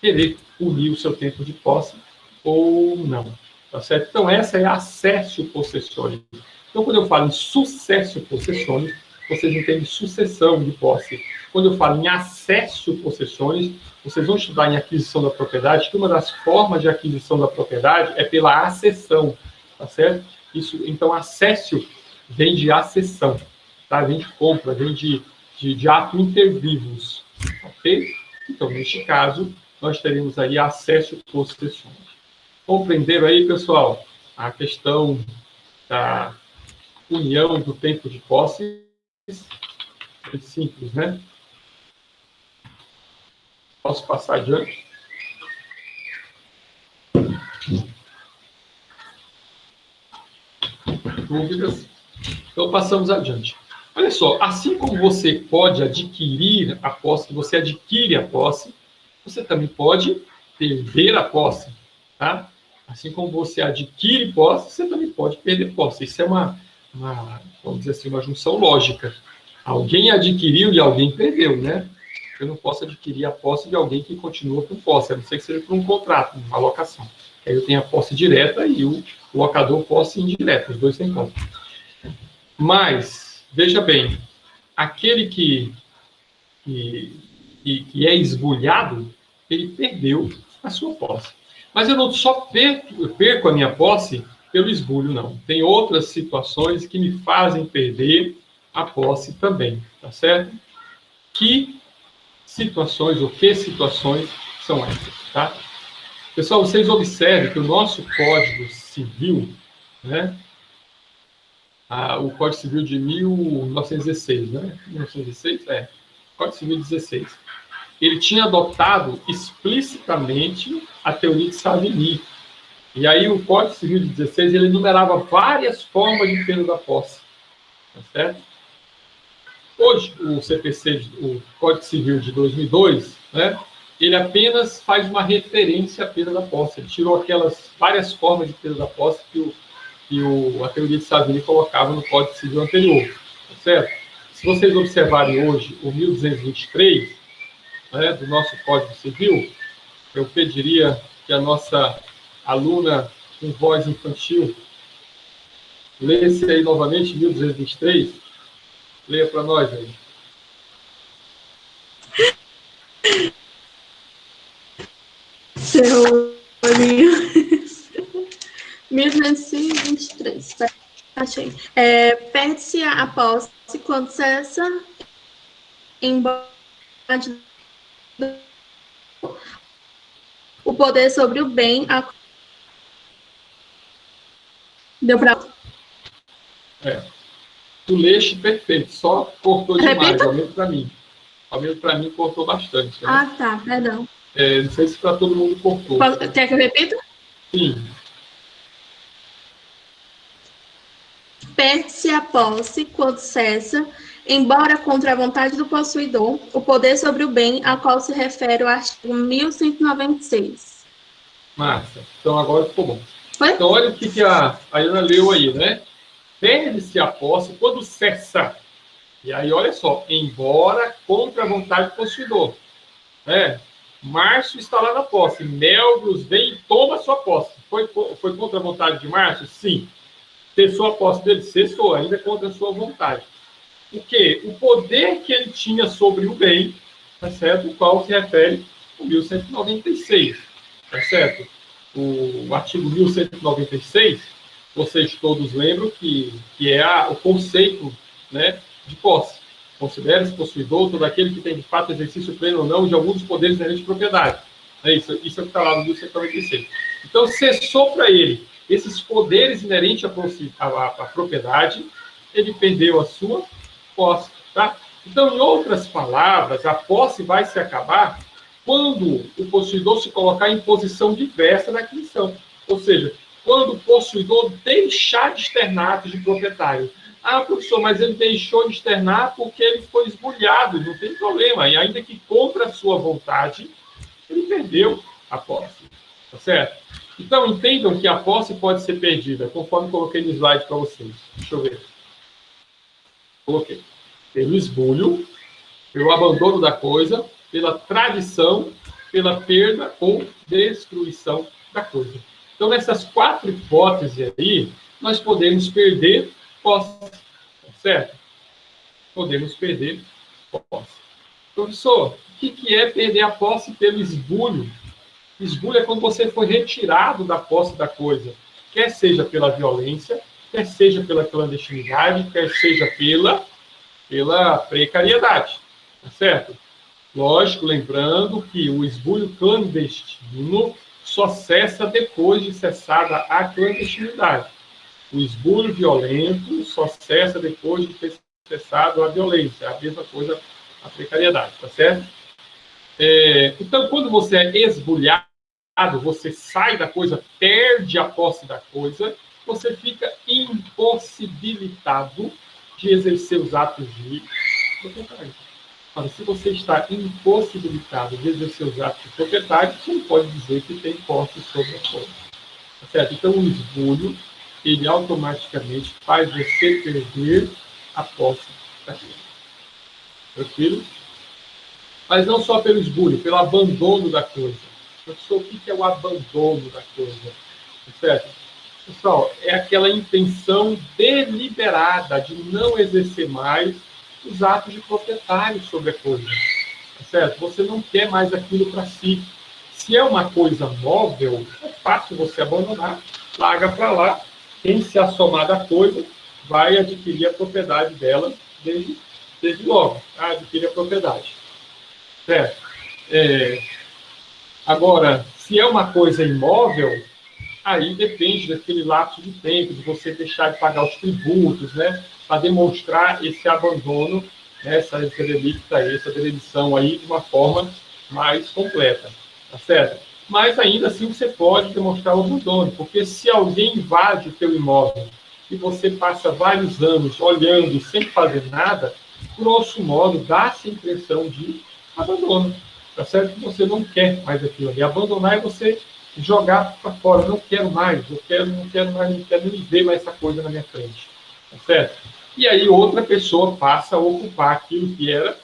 querer unir o seu tempo de posse ou não. Tá certo? Então, essa é a acessio possessionis. Então, quando eu falo em successio possessionis, vocês entendem sucessão de posse. Quando eu falo em acessio possessionis, vocês vão estudar em aquisição da propriedade, que uma das formas de aquisição da propriedade é pela acessão, tá certo? Isso, então, acessio vem de acessão, tá? Vem de compra, vem de ato inter vivos, ok? Então, neste caso, nós teremos aí acessio possessionis. Compreenderam aí, pessoal, a questão da união do tempo de posse? É simples, né? Posso passar adiante? Dúvidas? Então, passamos adiante. Olha só, assim como você pode adquirir a posse, você adquire a posse, você também pode perder a posse, tá? Assim como você adquire posse, você também pode perder posse. Isso é vamos dizer assim, uma junção lógica. Alguém adquiriu e alguém perdeu, né? Eu não posso adquirir a posse de alguém que continua com posse, a não ser que seja por um contrato, uma locação. Aí eu tenho a posse direta e o locador posse indireta, os dois têm posse. Mas, veja bem, aquele que é esbulhado, ele perdeu a sua posse. Mas eu não só perco a minha posse pelo esbulho, não. Tem outras situações que me fazem perder a posse também, tá certo? Que situações são essas, tá? Pessoal, vocês observem que o nosso Código Civil, né? O Código Civil de 1916, né? 1916? Código Civil 16. Ele tinha adotado explicitamente a teoria de Savigny. E aí o Código Civil de 16, ele enumerava várias formas de perda da posse. Tá certo? Hoje, o CPC, o Código Civil de 2002, né, ele apenas faz uma referência à perda da posse. Ele tirou aquelas várias formas de perda da posse que a teoria de Savigny colocava no Código Civil anterior. Tá certo? Se vocês observarem hoje o 1223, né, do nosso Código Civil, eu pediria que a nossa aluna com voz infantil lesse aí novamente 1223. Leia para nós aí. Seu olhinho. 1223. Achei. Perde-se a posse quando cessa o poder sobre o bem. Deu para. Tu leste perfeito, só cortou demais, Repita. ao menos para mim. Ao menos para mim cortou bastante. Né? Ah, tá, perdão. Não sei se para todo mundo cortou. Quer que eu repita? Sim. Perde-se a posse quando cessa, embora contra a vontade do possuidor, o poder sobre o bem a qual se refere o artigo 1196. Massa. Então agora ficou bom. Foi? Então olha o que a Ana leu aí, né? Perde-se a posse quando cessa. E aí, olha só, embora contra a vontade do possuidor. Márcio está lá na posse. Melvius vem e toma a sua posse. Foi contra a vontade de Márcio? Sim. Cessou a posse dele? Cessou, ainda contra a sua vontade. O quê? O poder que ele tinha sobre o bem, tá certo? O qual se refere ao 1196, tá certo? O artigo 1196, vocês todos lembram que é o conceito, né, de posse. Considere-se possuidor todo aquele que tem de fato exercício pleno ou não de algum dos poderes inerentes de propriedade. É isso é o que está lá no 1196. Então, cessou para ele esses poderes inerentes à propriedade, ele perdeu a sua posse. Tá? Então, em outras palavras, a posse vai se acabar quando o possuidor se colocar em posição diversa na aquisição. Ou seja, quando o possuidor deixar de externar atos de proprietário. Ah, professor, mas ele deixou de externar porque ele foi esbulhado, não tem problema. E ainda que contra a sua vontade, ele perdeu a posse. Tá certo? Então, entendam que a posse pode ser perdida, conforme coloquei no slide para vocês. Deixa eu ver. Coloquei. Pelo esbulho, pelo abandono da coisa, pela tradição, pela perda ou destruição da coisa. Então, nessas 4 hipóteses aí, nós podemos perder posse. Tá certo? Podemos perder posse. Professor, o que é perder a posse pelo esbulho? Esbulho é quando você foi retirado da posse da coisa, quer seja pela violência, quer seja pela clandestinidade, quer seja pela precariedade. Tá certo? Lógico, lembrando que o esbulho clandestino só cessa depois de cessada a clandestinidade. O esbulho violento só cessa depois de ter cessado a violência. É a mesma coisa a precariedade, tá certo? Então, quando você é esbulhado, você sai da coisa, perde a posse da coisa, você fica impossibilitado de exercer os atos de proprietário. Ora, se você está impossibilitado de exercer os atos de proprietário, você não pode dizer que tem posse sobre a coisa. Tá certo? Então, o esbulho, ele automaticamente faz você perder a posse da coisa. Tranquilo? Mas não só pelo esbulho, pelo abandono da coisa. Professor, o que é o abandono da coisa? Certo? Pessoal, é aquela intenção deliberada de não exercer mais os atos de proprietário sobre a coisa. Certo? Você não quer mais aquilo para si. Se é uma coisa móvel, é fácil você abandonar, larga para lá. Quem se assomar da coisa vai adquirir a propriedade dela desde logo. Tá? Adquirir a propriedade. Certo? Agora, se é uma coisa imóvel, aí depende daquele lapso de tempo, de você deixar de pagar os tributos, né? Para demonstrar esse abandono, né? essa derelição aí de uma forma mais completa. Tá certo? Mas ainda assim você pode demonstrar o abandono, porque se alguém invade o teu imóvel e você passa vários anos olhando sem fazer nada, grosso modo, dá-se a impressão de abandono. Tá certo? Que você não quer mais aquilo ali. Abandonar é você jogar para fora. Não quero mais, não quero nem ver mais essa coisa na minha frente. Tá certo? E aí outra pessoa passa a ocupar aquilo que era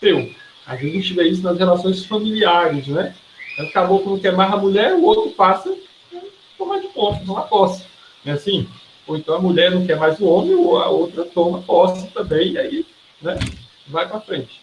seu. Às vezes a gente vê isso nas relações familiares, né? Acabou que não quer mais a mulher, o outro passa a tomar de posse, tomar posse. Não é assim? Ou então a mulher não quer mais o homem, ou a outra toma posse também, e aí, né, vai para frente.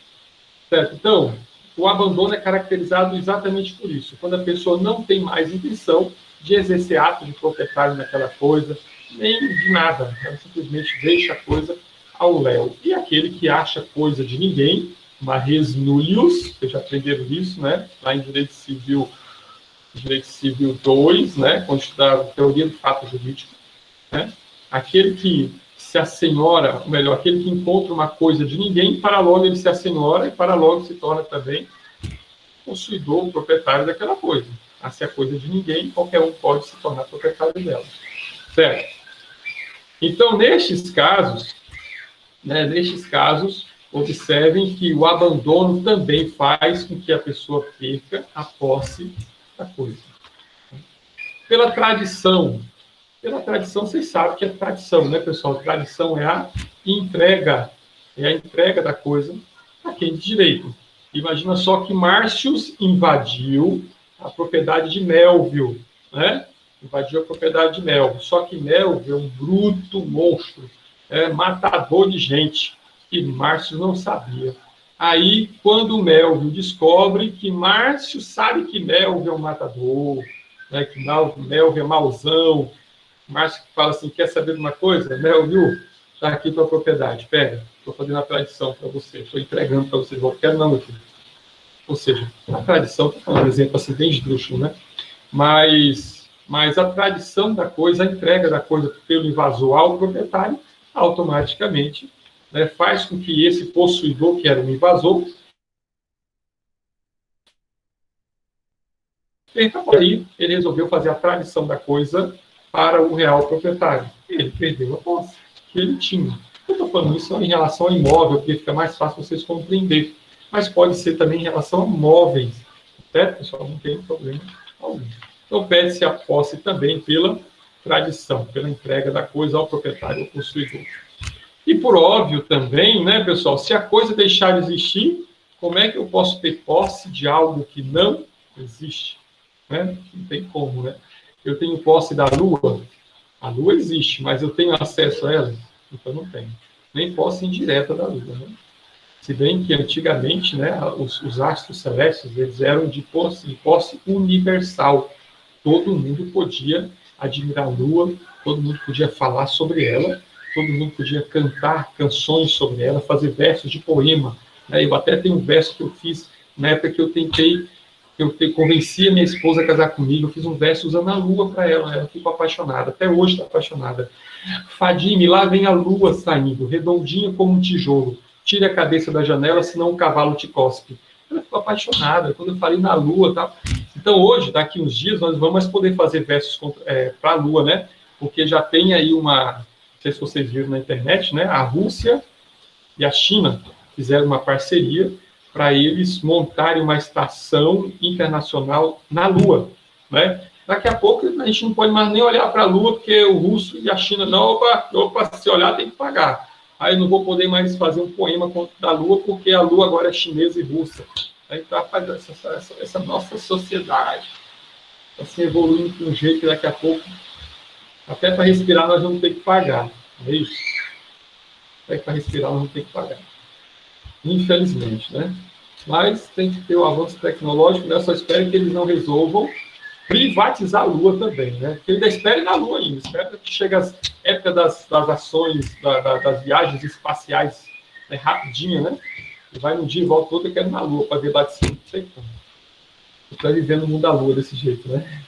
Certo? Então, o abandono é caracterizado exatamente por isso. Quando a pessoa não tem mais intenção de exercer ato de proprietário naquela coisa, nem de nada. Ela simplesmente deixa a coisa ao léu. E aquele que acha coisa de ninguém, uma res nullius, vocês já aprenderam isso, né? Lá em Direito Civil 2, né? Quando estudava Teoria do Fato Jurídico, né? Aquele que se assenhora, ou melhor, aquele que encontra uma coisa de ninguém, para logo ele se assenhora e para logo se torna também possuidor, proprietário daquela coisa. Se é coisa de ninguém, qualquer um pode se tornar proprietário dela. Certo? Então, nestes casos, observem que o abandono também faz com que a pessoa perca a posse da coisa. Pela tradição, vocês sabem que é tradição, né, pessoal? Tradição é a entrega da coisa a quem de direito. Imagina só que Március invadiu a propriedade de Melvio, né? Invadiu a propriedade de Melvio. Só que Melvio é um bruto monstro, matador de gente, e Márcio não sabia. Aí, quando Melvio descobre que Márcio sabe que Melvio é um matador, né, que Melvio é mauzão, Márcio fala assim, quer saber de uma coisa? Melvio, está aqui para a propriedade. Pega, estou fazendo a tradição para você, estou entregando para vocês. Não quero não, meu filho. Ou seja, a tradição, estou falando um exemplo assim, bem esdrúxulo, né? Mas a tradição da coisa, a entrega da coisa pelo invasor ao proprietário, automaticamente, né, faz com que esse possuidor, que era um invasor, aí ele resolveu fazer a tradição da coisa para o real proprietário. Ele perdeu a posse que ele tinha. Eu estou falando isso em relação ao imóvel, porque fica mais fácil vocês compreender. Mas pode ser também em relação a móveis. Certo, pessoal? Não tem problema algum. Então, pede-se a posse também pela tradição, pela entrega da coisa ao proprietário ou possuidor. E por óbvio também, né, pessoal, se a coisa deixar de existir, como é que eu posso ter posse de algo que não existe? Né? Não tem como, né? Eu tenho posse da Lua, a Lua existe, mas eu tenho acesso a ela? Então não tenho. Nem posse indireta da Lua, né? Se bem que antigamente, né, os astros celestes, eles eram de posse universal. Todo mundo podia admirar a Lua, todo mundo podia falar sobre ela, todo mundo podia cantar canções sobre ela, fazer versos de poema. Né? Eu até tenho um verso que eu fiz na época que eu convenci a minha esposa a casar comigo, eu fiz um verso usando a Lua para ela, ela ficou apaixonada, até hoje está apaixonada. Fadime, lá vem a Lua saindo, redondinha como um tijolo, tire a cabeça da janela, senão o cavalo te cospe. Ela ficou apaixonada, quando eu falei na Lua, tá? Então hoje, daqui uns dias, nós vamos poder fazer versos para a Lua, né? Porque já tem aí uma, não sei se vocês viram na internet, né? A Rússia e a China fizeram uma parceria para eles montarem uma estação internacional na Lua, né? Daqui a pouco a gente não pode mais nem olhar para a Lua, porque o russo e a China, não, opa, se olhar tem que pagar. Aí eu não vou poder mais fazer um poema da Lua, porque a Lua agora é chinesa e russa. Então, rapaz, essa nossa sociedade está se evoluindo de um jeito que daqui a pouco, até para respirar, nós vamos ter que pagar. É isso? Até para respirar, nós vamos ter que pagar. Infelizmente, né? Mas tem que ter o avanço tecnológico, né? Eu só espero que eles não resolvam privatizar a Lua também, né? Que ainda espere na Lua ainda, espera que chegue a época das ações, das viagens espaciais, né? Rapidinho, né? E vai no dia e volta todo, eu quero ir na Lua para ver lá de cima, não sei como. Eu estou vivendo no mundo da Lua desse jeito, né?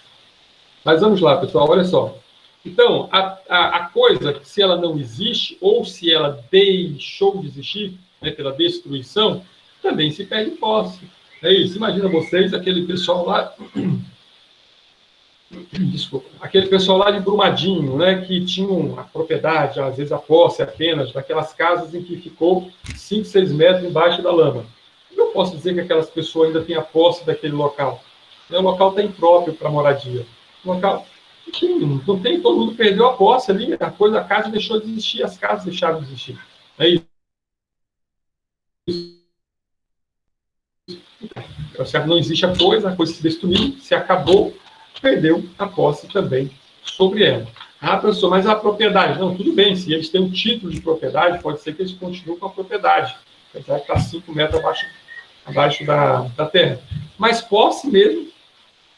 Mas vamos lá, pessoal, olha só. Então, a coisa, se ela não existe, ou se ela deixou de existir, né, pela destruição, também se perde posse. É isso, imagina vocês, aquele pessoal lá... Desculpa, aquele pessoal lá de Brumadinho, né, que tinham a propriedade, às vezes a posse apenas, daquelas casas em que ficou 5, 6 metros embaixo da lama. Como eu posso dizer que aquelas pessoas ainda têm a posse daquele local? O local está impróprio para moradia. O local... Não tem, todo mundo perdeu a posse ali, a casa deixou de existir, as casas deixaram de existir. É isso. Não existe a coisa se destruiu, se acabou, perdeu a posse também sobre ela. Ah, professor, mas a propriedade? Não, tudo bem, se eles têm um título de propriedade, pode ser que eles continuem com a propriedade, apesar de estar 5 metros abaixo da terra. Mas posse mesmo,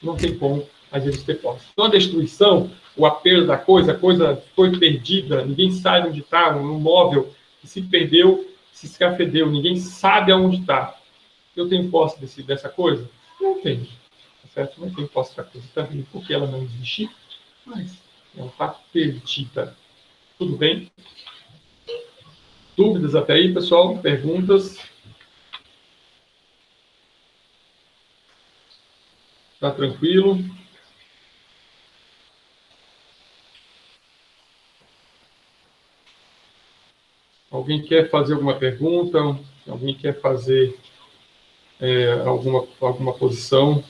não tem como às vezes ter posse. Então a destruição, o apelo da coisa, a coisa foi perdida, ninguém sabe onde está, um móvel que se perdeu, se escafedeu, ninguém sabe aonde está. Eu tenho posse dessa coisa? Não tenho. Certo? Não tenho posse da coisa também, porque ela não existe, mas ela está perdida. Tudo bem? Dúvidas até aí, pessoal? Perguntas? Está tranquilo? Alguém quer fazer alguma pergunta? Alguém quer fazer alguma posição?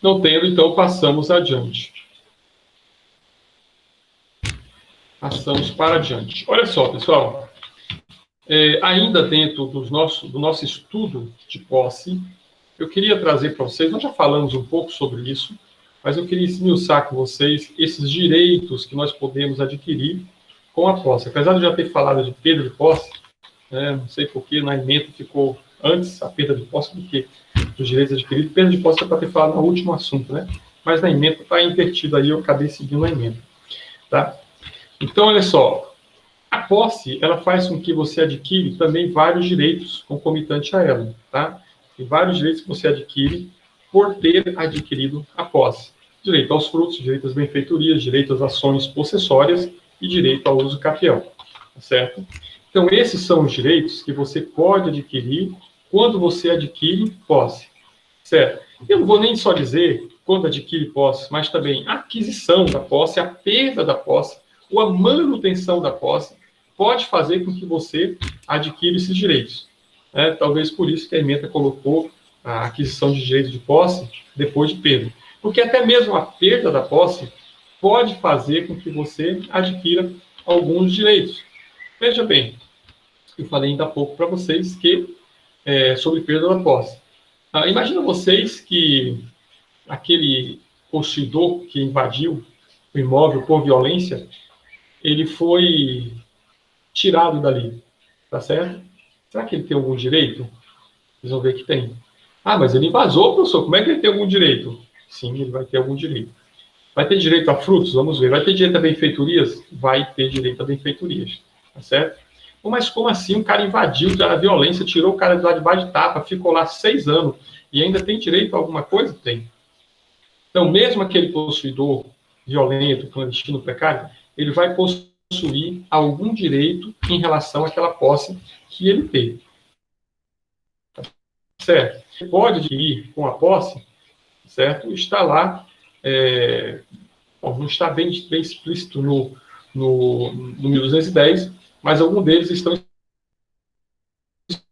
Não tendo, então passamos adiante. Passamos para adiante. Olha só, pessoal. Ainda dentro do nosso estudo de posse, eu queria trazer para vocês, nós já falamos um pouco sobre isso, mas eu queria esmiuçar com vocês esses direitos que nós podemos adquirir com a posse. Apesar de eu já ter falado de perda de posse, né, não sei porquê, na emenda ficou antes a perda de posse do que dos direitos adquiridos. Perda de posse é para ter falado no último assunto, né? Mas na emenda está invertido aí, eu acabei seguindo a emenda, tá? Então, olha só, a posse, ela faz com que você adquire também vários direitos concomitantes a ela, tá? E vários direitos que você adquire por ter adquirido a posse. Direito aos frutos, direito às benfeitorias, direito às ações possessórias e direito ao uso capião, tá certo? Então, esses são os direitos que você pode adquirir quando você adquire posse, certo? Eu não vou nem só dizer quando adquire posse, mas também a aquisição da posse, a perda da posse, ou a manutenção da posse, pode fazer com que você adquira esses direitos. Talvez por isso que a emenda colocou a aquisição de direitos de posse depois de perda. Porque até mesmo a perda da posse pode fazer com que você adquira alguns direitos. Veja bem, eu falei ainda há pouco para vocês que sobre perda da posse. Imagina vocês que aquele possuidor que invadiu o imóvel por violência, ele foi tirado dali, tá certo? Será que ele tem algum direito? Vocês vão ver que tem. Ah, mas ele invasou, professor, como é que ele tem algum direito? Sim, ele vai ter algum direito. Vai ter direito a frutos? Vamos ver. Vai ter direito a benfeitorias? Vai ter direito a benfeitorias, tá certo? Mas como assim? O cara invadiu a violência, tirou o cara de lá debaixo de tapa, ficou lá 6 anos e ainda tem direito a alguma coisa? Tem. Então, mesmo aquele possuidor violento, clandestino, precário, ele vai possuir algum direito em relação àquela posse que ele teve. Certo? Você pode ir com a posse, certo? Está lá, não está bem explícito no 1210, mas algum deles estão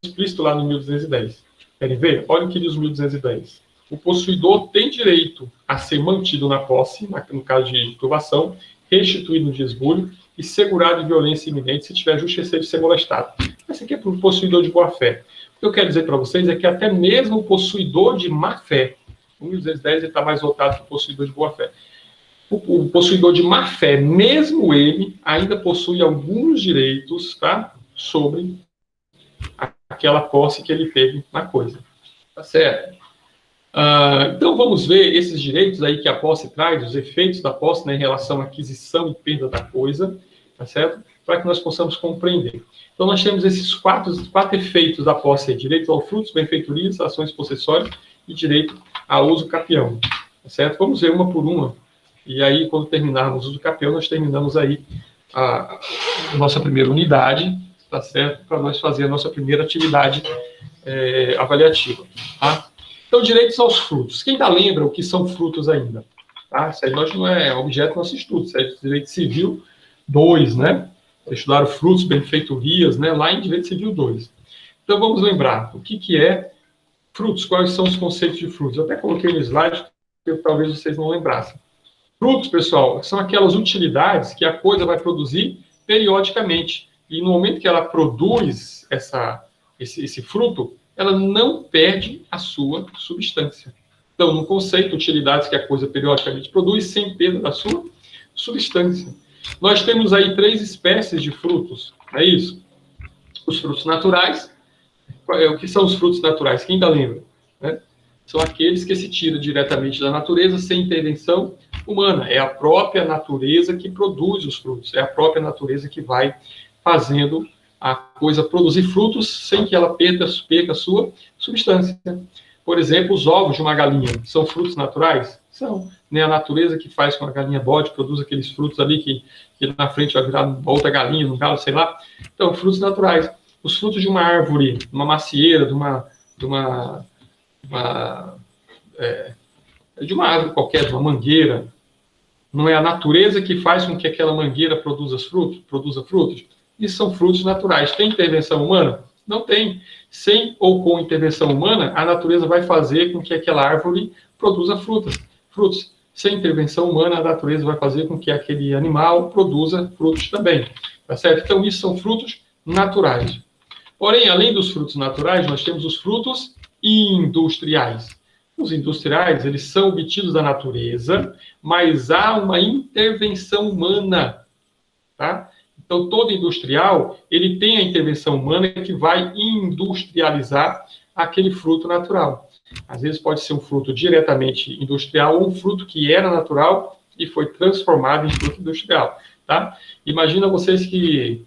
explícitos lá no 1210. Querem ver? Olha o que diz o 1210. O possuidor tem direito a ser mantido na posse, no caso de turbação, restituído no desbulho e segurado de violência iminente se tiver justa receio de ser molestado. Esse aqui é para o possuidor de boa-fé. O que eu quero dizer para vocês é que até mesmo o possuidor de má-fé, o 1210 está mais voltado para o possuidor de boa-fé. O possuidor de má-fé, mesmo ele, ainda possui alguns direitos, tá, sobre aquela posse que ele teve na coisa. Tá certo? Então, vamos ver esses direitos aí que a posse traz, os efeitos da posse, né, em relação à aquisição e perda da coisa, tá certo? Para que nós possamos compreender. Então, nós temos esses quatro efeitos da posse: direito ao frutos, benfeitorias, ações possessórias e direito ao uso capião, tá certo? Vamos ver uma por uma. E aí, quando terminarmos o uso capião, nós terminamos aí a nossa primeira unidade, tá certo? Para nós fazer a nossa primeira atividade avaliativa, tá? Então, direitos aos frutos. Quem ainda lembra o que são frutos ainda? Tá? Isso aí nós não é objeto do nosso estudo, isso é Direito Civil 2, né? Vocês estudaram frutos, benfeitorias, né? Lá em Direito Civil 2. Então, vamos lembrar o que é frutos, quais são os conceitos de frutos. Eu até coloquei no slide, que talvez vocês não lembrassem. Frutos, pessoal, são aquelas utilidades que a coisa vai produzir periodicamente. E no momento que ela produz esse fruto, ela não perde a sua substância. Então, no conceito, utilidades que a coisa periodicamente produz, sem perda da sua substância. Nós temos aí 3 espécies de frutos, é isso? Os frutos naturais. O que são os frutos naturais? Quem ainda lembra? Né? São aqueles que se tiram diretamente da natureza, sem intervenção humana. É a própria natureza que produz os frutos. É a própria natureza que vai fazendo a coisa produzir frutos sem que ela perca a sua substância. Por exemplo, os ovos de uma galinha são frutos naturais? São. Né? A natureza que faz com que a galinha bote, produz aqueles frutos ali que na frente vai virar uma outra galinha, um galo, sei lá. Então, frutos naturais. Os frutos de uma árvore, de uma macieira, de uma árvore qualquer, de uma mangueira, não é a natureza que faz com que aquela mangueira produza frutos? Isso são frutos naturais. Tem intervenção humana? Não tem. Sem ou com intervenção humana, a natureza vai fazer com que aquela árvore produza frutos. Sem intervenção humana, a natureza vai fazer com que aquele animal produza frutos também. Tá certo? Então, isso são frutos naturais. Porém, além dos frutos naturais, nós temos os frutos industriais. Os industriais, eles são obtidos da natureza, mas há uma intervenção humana, tá? Então, Então, todo industrial, ele tem a intervenção humana que vai industrializar aquele fruto natural. Às vezes pode ser um fruto diretamente industrial ou um fruto que era natural e foi transformado em fruto industrial, tá? Imagina vocês que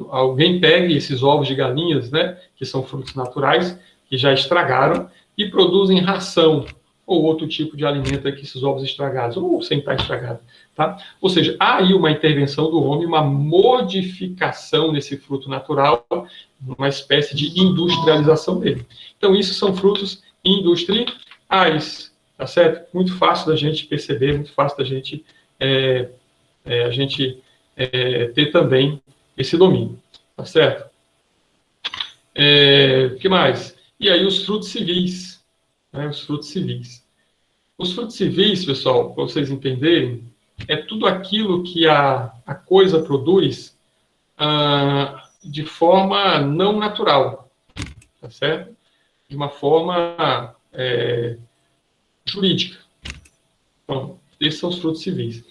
alguém pegue esses ovos de galinhas, né, que são frutos naturais, que já estragaram, e produzem ração ou outro tipo de alimento que esses ovos estragados, ou sem estar estragado, tá? Ou seja, há aí uma intervenção do homem, uma modificação nesse fruto natural, uma espécie de industrialização dele. Então, isso são frutos industriais, tá certo? Muito fácil da gente perceber, muito fácil da gente, ter também esse domínio, tá certo? O que mais? E aí os frutos civis, né? Os frutos civis. Os frutos civis, pessoal, para vocês entenderem, é tudo aquilo que a coisa produz de forma não natural, tá certo? De uma forma jurídica. Então, esses são os frutos civis.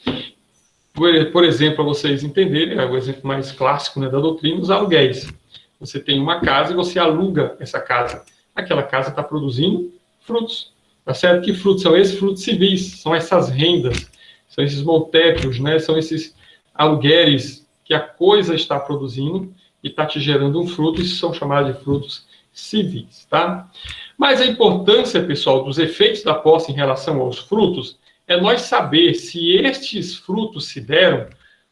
Por exemplo, para vocês entenderem, o exemplo mais clássico, né, da doutrina, os aluguéis. Você tem uma casa e você aluga essa casa. Aquela casa está produzindo frutos, tá certo? Que frutos são esses? Frutos civis, são essas rendas, são esses montépios, né? São esses aluguéis que a coisa está produzindo e está te gerando um fruto, isso são chamados de frutos civis, tá? Mas a importância, pessoal, dos efeitos da posse em relação aos frutos é nós saber se estes frutos se deram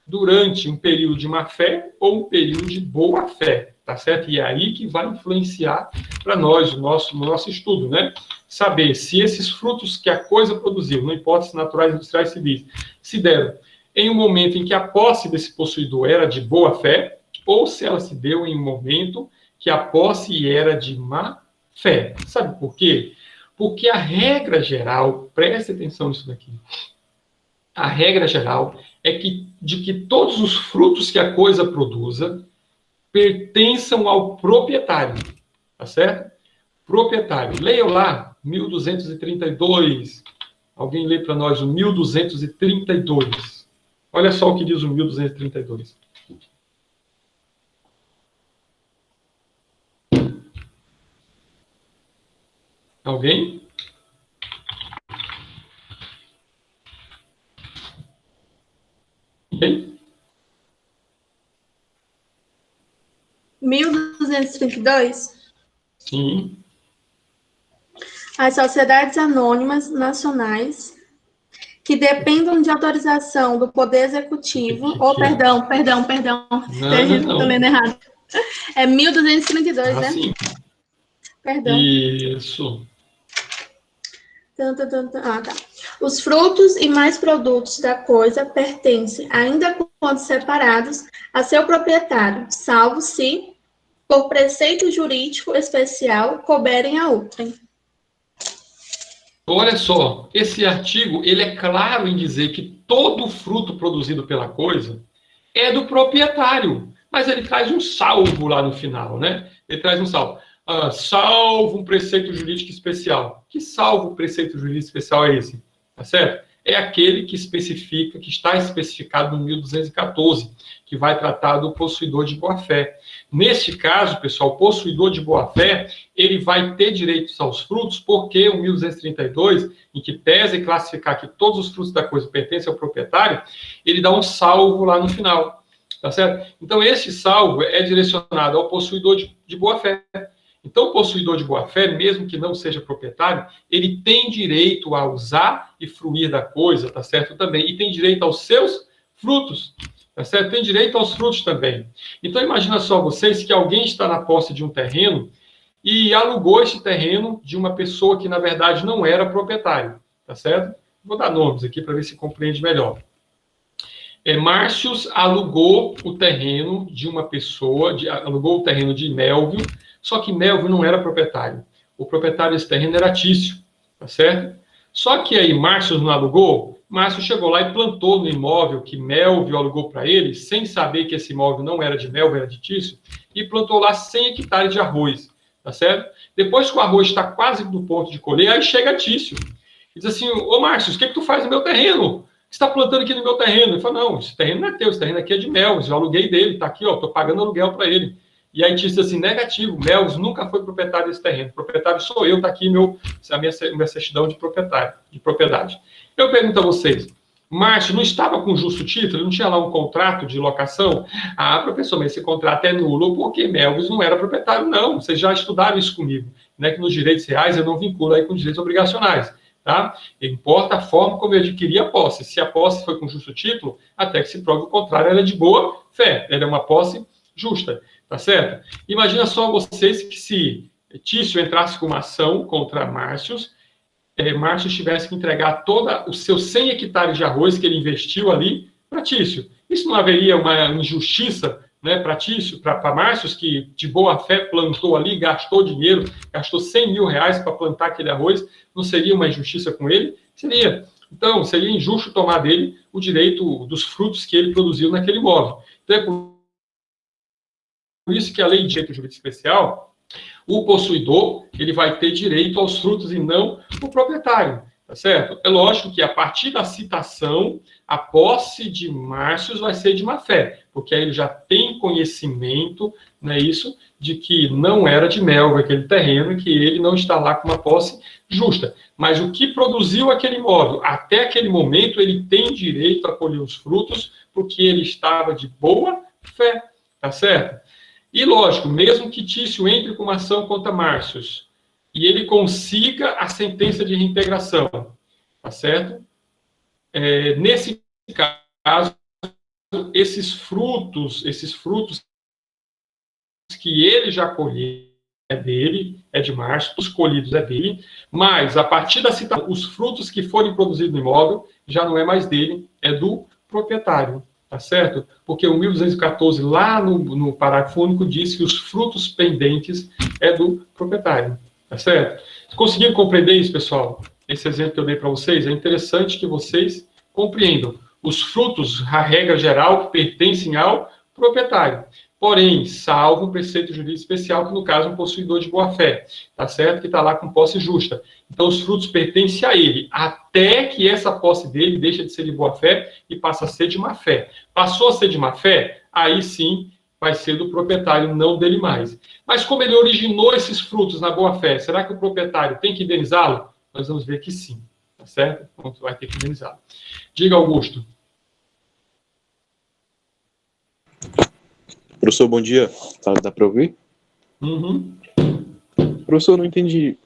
durante um período de má-fé ou um período de boa-fé, tá certo? E é aí que vai influenciar para nós, no nosso estudo, né? Saber se esses frutos que a coisa produziu, não importa se naturais, industriais, civis, se deram em um momento em que a posse desse possuidor era de boa-fé ou se ela se deu em um momento que a posse era de má-fé. Sabe por quê? Porque a regra geral, preste atenção nisso daqui, a regra geral é de que todos os frutos que a coisa produza pertençam ao proprietário, tá certo? Proprietário. Leiam lá, 1232. Alguém lê para nós o 1232. Olha só o que diz o 1232. Alguém? Ninguém? 1232? Sim. As sociedades anônimas nacionais que dependam de autorização do Poder Executivo, perdão, estou lendo errado. É 1232, né? Sim. Perdão. Isso. Tá. Os frutos e mais produtos da coisa pertencem, ainda quando separados, a seu proprietário, salvo se, por preceito jurídico especial, couberem a outrem. Olha só, esse artigo, ele é claro em dizer que todo fruto produzido pela coisa é do proprietário, mas ele traz um salvo lá no final, né? Ele traz um salvo. Salvo um preceito jurídico especial. Que salvo preceito jurídico especial é esse? Tá certo? É aquele que especifica, que está especificado no 1214, que vai tratar do possuidor de boa-fé. Neste caso, pessoal, o possuidor de boa-fé, ele vai ter direitos aos frutos, porque o 1232, em que pesa e classificar que todos os frutos da coisa pertencem ao proprietário, ele dá um salvo lá no final, tá certo? Então, este salvo é direcionado ao possuidor de boa-fé. Então, o possuidor de boa-fé, mesmo que não seja proprietário, ele tem direito a usar e fruir da coisa, tá certo? Também. E tem direito aos seus frutos, tá certo? Tem direito aos frutos também. Então, imagina só vocês que alguém está na posse de um terreno e alugou esse terreno de uma pessoa que, na verdade, não era proprietário, tá certo? Vou dar nomes aqui para ver se compreende melhor. Márcios alugou o terreno de uma pessoa, alugou o terreno de Melvio, só que Melvio não era proprietário. O proprietário desse terreno era Tício, tá certo? Só que aí Márcio não alugou, Márcio chegou lá e plantou no imóvel que Melvio alugou para ele, sem saber que esse imóvel não era de Melvio, era de Tício, e plantou lá 100 hectares de arroz, tá certo? Depois que o arroz está quase no ponto de colher, aí chega Tício. E diz assim, ô Márcio, o que tu faz no meu terreno? que você está plantando aqui no meu terreno? Ele falou, não, esse terreno não é teu, esse terreno aqui é de Melvis, eu aluguei dele, está aqui, estou pagando aluguel para ele. E aí disse assim, negativo, Melvis nunca foi proprietário desse terreno, o proprietário sou eu, está aqui a minha certidão de propriedade. Eu pergunto a vocês, Márcio não estava com justo título, não tinha lá um contrato de locação? Ah, professor, mas esse contrato é nulo porque Melvis não era proprietário, não. Vocês já estudaram isso comigo, né? Que nos direitos reais eu não vinculo aí com direitos obrigacionais, tá? Importa a forma como eu adquiri a posse. Se a posse foi com justo título, até que se prove o contrário, ela é de boa fé, ela é uma posse justa, tá certo? Imagina só vocês que se Tício entrasse com uma ação contra Márcio tivesse que entregar todos os seus 100 hectares de arroz que ele investiu ali para Tício. Isso não haveria uma injustiça, né, para Tício, para Márcio, que de boa fé plantou ali, gastou dinheiro, gastou 100 mil reais para plantar aquele arroz? Não seria uma injustiça com ele? Seria. Então, seria injusto tomar dele o direito dos frutos que ele produziu naquele imóvel. Então, é por isso que a lei de direito jurídico especial, o possuidor, ele vai ter direito aos frutos e não o proprietário, tá certo? É lógico que a partir da citação, a posse de Márcio vai ser de má-fé, porque aí ele já tem conhecimento, não é isso, de que não era de Melvis aquele terreno e que ele não está lá com uma posse justa. Mas o que produziu aquele imóvel, até aquele momento, ele tem direito a colher os frutos, porque ele estava de boa fé, tá certo? E, lógico, mesmo que Tício entre com uma ação contra Márcio e ele consiga a sentença de reintegração, tá certo? Nesse caso, esses frutos que ele já colheu é dele, é de Márcio, os colhidos é dele, mas a partir da citação, os frutos que forem produzidos no imóvel já não é mais dele, é do proprietário. Tá certo? Porque o 1214, lá no parágrafo único, diz que os frutos pendentes é do proprietário. Tá certo? Conseguiram compreender isso, pessoal? Esse exemplo que eu dei para vocês, é interessante que vocês compreendam. Os frutos, a regra geral, pertencem ao proprietário. Porém, salvo um preceito jurídico especial, que no caso é um possuidor de boa-fé, tá certo? Que está lá com posse justa. Então, os frutos pertencem a ele, até que essa posse dele deixa de ser de boa-fé e passa a ser de má-fé. Passou a ser de má-fé, aí sim vai ser do proprietário, não dele mais. Mas como ele originou esses frutos na boa-fé, será que o proprietário tem que indenizá-lo? Nós vamos ver que sim, tá certo? Então, vai ter que indenizá-lo. Diga, Augusto. Professor, bom dia. Dá para ouvir? Uhum. Professor, não entendi.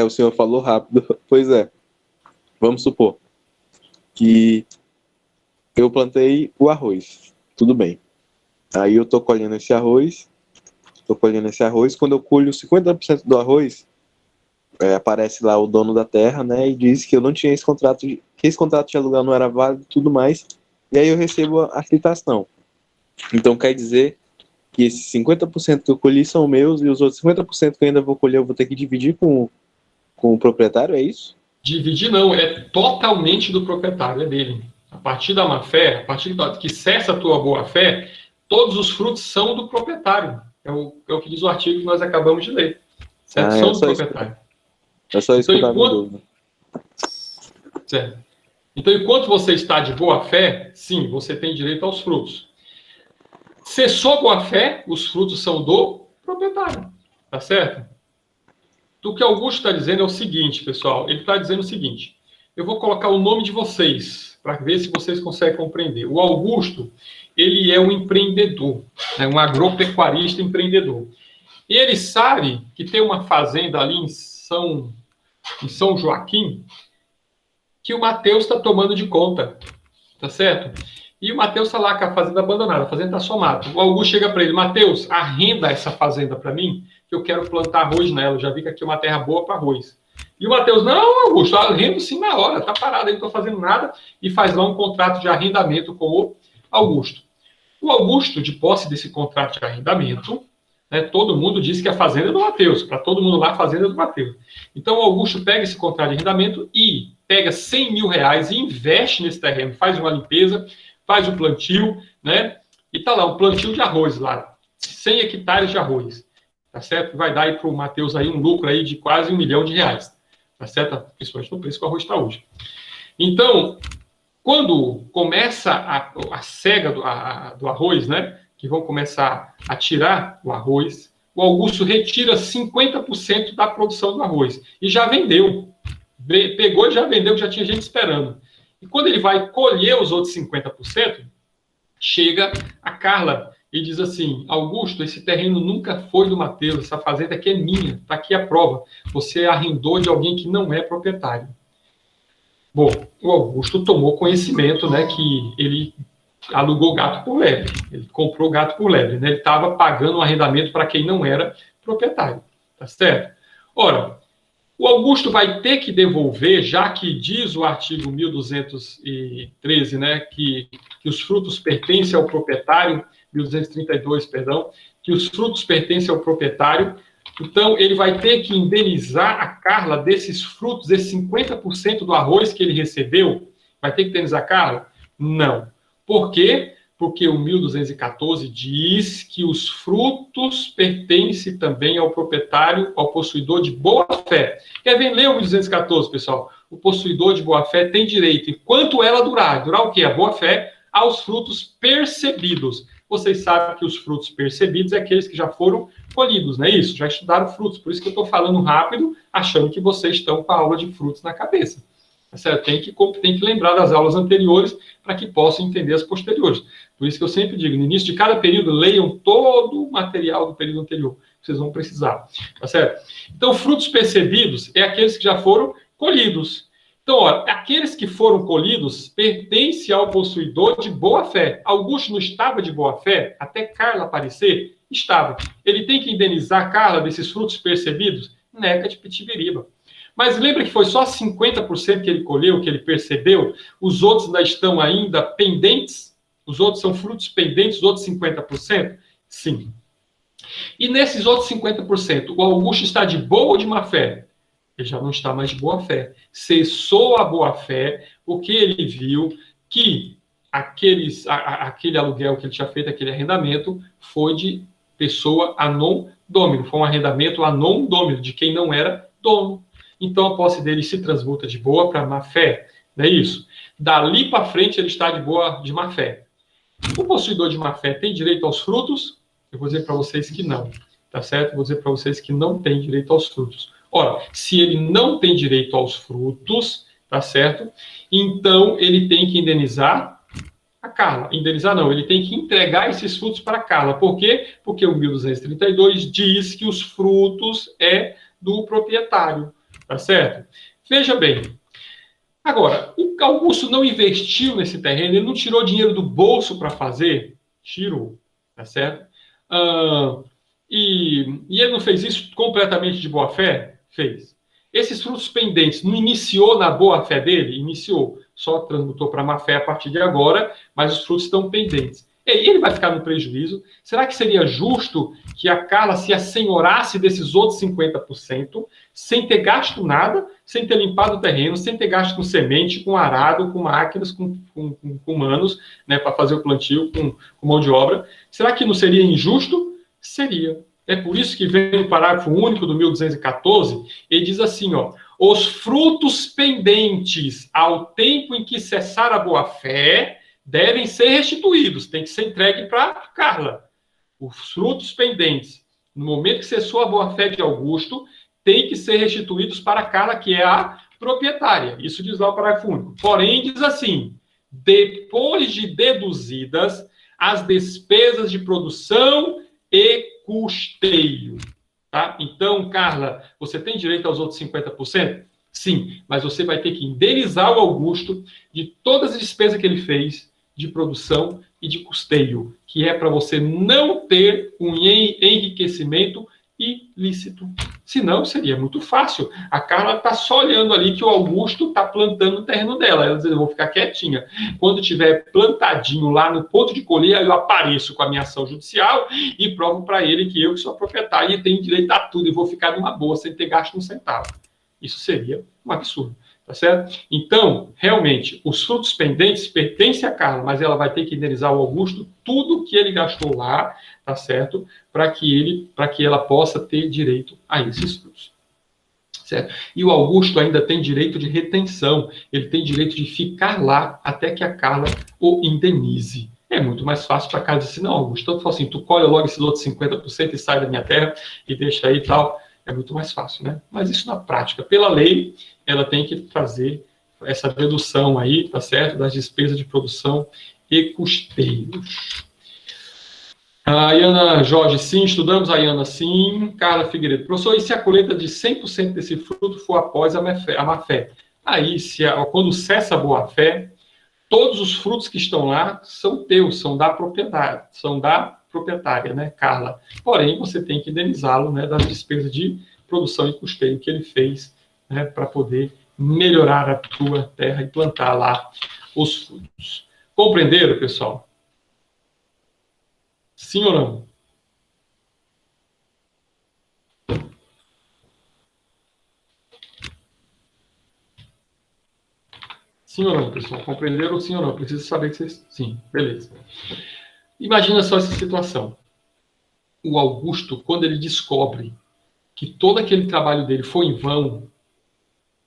O senhor falou rápido. Pois é. Vamos supor que eu plantei o arroz. Tudo bem. Aí eu estou colhendo esse arroz. Quando eu colho 50% do arroz, aparece lá o dono da terra, né? E diz que eu não tinha esse contrato, que esse contrato de aluguel não era válido e tudo mais. E aí eu recebo a citação. Então, quer dizer que esses 50% que eu colhi são meus e os outros 50% que eu ainda vou colher eu vou ter que dividir com o proprietário, é isso? Dividir não, é totalmente do proprietário, é dele. A partir da má-fé, a partir que cessa a tua boa-fé, todos os frutos são do proprietário. É o que diz o artigo que nós acabamos de ler. Certo? São do proprietário. É só isso que eu dúvida. Certo. Então, enquanto você está de boa-fé, sim, você tem direito aos frutos. Cessou boa-fé, os frutos são do proprietário. Tá certo? O que Augusto está dizendo é o seguinte, pessoal. Ele está dizendo o seguinte. Eu vou colocar o nome de vocês, para ver se vocês conseguem compreender. O Augusto, ele é um empreendedor, um agropecuarista empreendedor. E ele sabe que tem uma fazenda ali em São Joaquim, que o Matheus está tomando de conta. Tá certo? E o Matheus está lá com a fazenda abandonada, a fazenda está somada. O Augusto chega para ele, Matheus, arrenda essa fazenda para mim, que eu quero plantar arroz nela. Eu já vi que aqui é uma terra boa para arroz. E o Matheus, não, Augusto, arrendo sim na hora, está parado, eu não estou fazendo nada, e faz lá um contrato de arrendamento com o Augusto. O Augusto, de posse desse contrato de arrendamento, todo mundo diz que a fazenda é do Matheus, para todo mundo lá a fazenda é do Matheus. Então o Augusto pega esse contrato de arrendamento e pega 100 mil reais e investe nesse terreno, faz uma limpeza, faz o plantio, né? E tá lá, um plantio de arroz lá, 100 hectares de arroz, tá certo? Vai dar aí para o Matheus aí um lucro aí de quase R$1 milhão, tá certo? Principalmente no preço que o arroz está hoje. Então, quando começa a cega do arroz, né, que vão começar a tirar o arroz, o Augusto retira 50% da produção do arroz e já vendeu. Pegou e já vendeu, já tinha gente esperando. E quando ele vai colher os outros 50%, chega a Carla e diz assim: Augusto, esse terreno nunca foi do Mateus, essa fazenda aqui é minha, está aqui a prova. Você arrendou de alguém que não é proprietário. Bom, o Augusto tomou conhecimento, né, que ele alugou gato por lebre, ele comprou gato por lebre, né, ele estava pagando um arrendamento para quem não era proprietário, tá certo? Ora, o Augusto vai ter que devolver, já que diz o artigo 1213, né, que os frutos pertencem ao proprietário, 1232, perdão, que os frutos pertencem ao proprietário. Então, ele vai ter que indenizar a Carla desses frutos, desses 50% do arroz que ele recebeu. Vai ter que indenizar a Carla? Não. Por quê? Porque o 1214 diz que os frutos pertencem também ao proprietário, ao possuidor de boa-fé. Quer ver? Lê o 1214, pessoal. O possuidor de boa-fé tem direito, enquanto ela durar. Durar o quê? A boa-fé aos frutos percebidos. Vocês sabem que os frutos percebidos é aqueles que já foram colhidos, não é isso? Já estudaram frutos, por isso que eu estou falando rápido, achando que vocês estão com a aula de frutos na cabeça. Tá certo? Tem que lembrar das aulas anteriores para que possam entender as posteriores. Por isso que eu sempre digo, no início de cada período, leiam todo o material do período anterior, que vocês vão precisar. Tá certo? Então, frutos percebidos é aqueles que já foram colhidos. Então, olha, aqueles que foram colhidos pertencem ao possuidor de boa-fé. Augusto não estava de boa-fé até Carla aparecer? Estava. Ele tem que indenizar Carla desses frutos percebidos? Neca de Pitibiriba. Mas lembra que foi só 50% que ele colheu, que ele percebeu? Os outros ainda estão ainda pendentes? Os outros são frutos pendentes, os outros 50%? Sim. E nesses outros 50%, o Augusto está de boa ou de má fé? Ele já não está mais de boa fé. Cessou a boa fé, porque ele viu que aquele aluguel que ele tinha feito, aquele arrendamento, foi de pessoa a non domino. Foi um arrendamento a non domino, de quem não era dono. Então a posse dele se transmuta de boa para má fé. Não é isso? Dali para frente ele está de má fé. O possuidor de má fé tem direito aos frutos? Eu vou dizer para vocês que não. Tá certo? Vou dizer para vocês que não tem direito aos frutos. Ora, se ele não tem direito aos frutos, tá certo? Então, ele tem que indenizar a Carla. Indenizar não, ele tem que entregar esses frutos para a Carla. Por quê? Porque o 1232 diz que os frutos é do proprietário, tá certo? Veja bem, agora, o Augusto não investiu nesse terreno, ele não tirou dinheiro do bolso para fazer? Tirou, tá certo? E ele não fez isso completamente de boa fé? Fez. Esses frutos pendentes não iniciou na boa fé dele? Iniciou. Só transmutou para má fé a partir de agora, mas os frutos estão pendentes. E aí ele vai ficar no prejuízo. Será que seria justo que a Carla se assenhorasse desses outros 50%, sem ter gasto nada, sem ter limpado o terreno, sem ter gasto com semente, com arado, com máquinas, com humanos, né, para fazer o plantio, com mão de obra? Será que não seria injusto? Seria. É por isso que vem o parágrafo único do 1214, ele diz assim, ó, os frutos pendentes ao tempo em que cessar a boa-fé devem ser restituídos, tem que ser entregue para Carla. Os frutos pendentes, no momento que cessou a boa-fé de Augusto, tem que ser restituídos para Carla, que é a proprietária. Isso diz lá o parágrafo único. Porém, diz assim, depois de deduzidas as despesas de produção e custeio, tá? Então, Carla, você tem direito aos outros 50%? Sim, mas você vai ter que indenizar o Augusto de todas as despesas que ele fez de produção e de custeio, que é para você não ter um enriquecimento ilícito. Senão, seria muito fácil. A Carla está só olhando ali que o Augusto está plantando o terreno dela. Ela diz, eu vou ficar quietinha. Quando tiver plantadinho lá no ponto de colher, eu apareço com a minha ação judicial e provo para ele que eu que sou proprietário e tenho direito a tudo e vou ficar numa boa sem ter gasto um centavo. Isso seria um absurdo. Tá certo? Então, realmente, os frutos pendentes pertencem a Carla, mas ela vai ter que indenizar o Augusto tudo que ele gastou lá, tá certo? Para que ela possa ter direito a esses frutos. certo? E o Augusto ainda tem direito de retenção, ele tem direito de ficar lá até que a Carla o indenize. É muito mais fácil para a Carla dizer assim, não, Augusto, então eu falo assim, tu colhe logo esses outros 50% e sai da minha terra e deixa aí e tal. É muito mais fácil, né? Mas isso na prática, pela lei, ela tem que fazer essa redução aí, tá certo? Das despesas de produção e custeios. A Iana Jorge, sim, estudamos a Iana, sim. Carla Figueiredo, professor, e se a colheita de 100% desse fruto for após a má-fé? Aí, quando cessa a boa-fé, todos os frutos que estão lá são teus, são da proprietária, né, Carla? Porém, você tem que indenizá-lo, né, das despesas de produção e custeio que ele fez, né, para poder melhorar a tua terra e plantar lá os frutos. Compreenderam, pessoal? Sim ou não? Sim ou não, pessoal? Compreenderam sim ou não? Preciso saber que vocês... Sim, beleza. Imagina só essa situação. O Augusto, quando ele descobre que todo aquele trabalho dele foi em vão,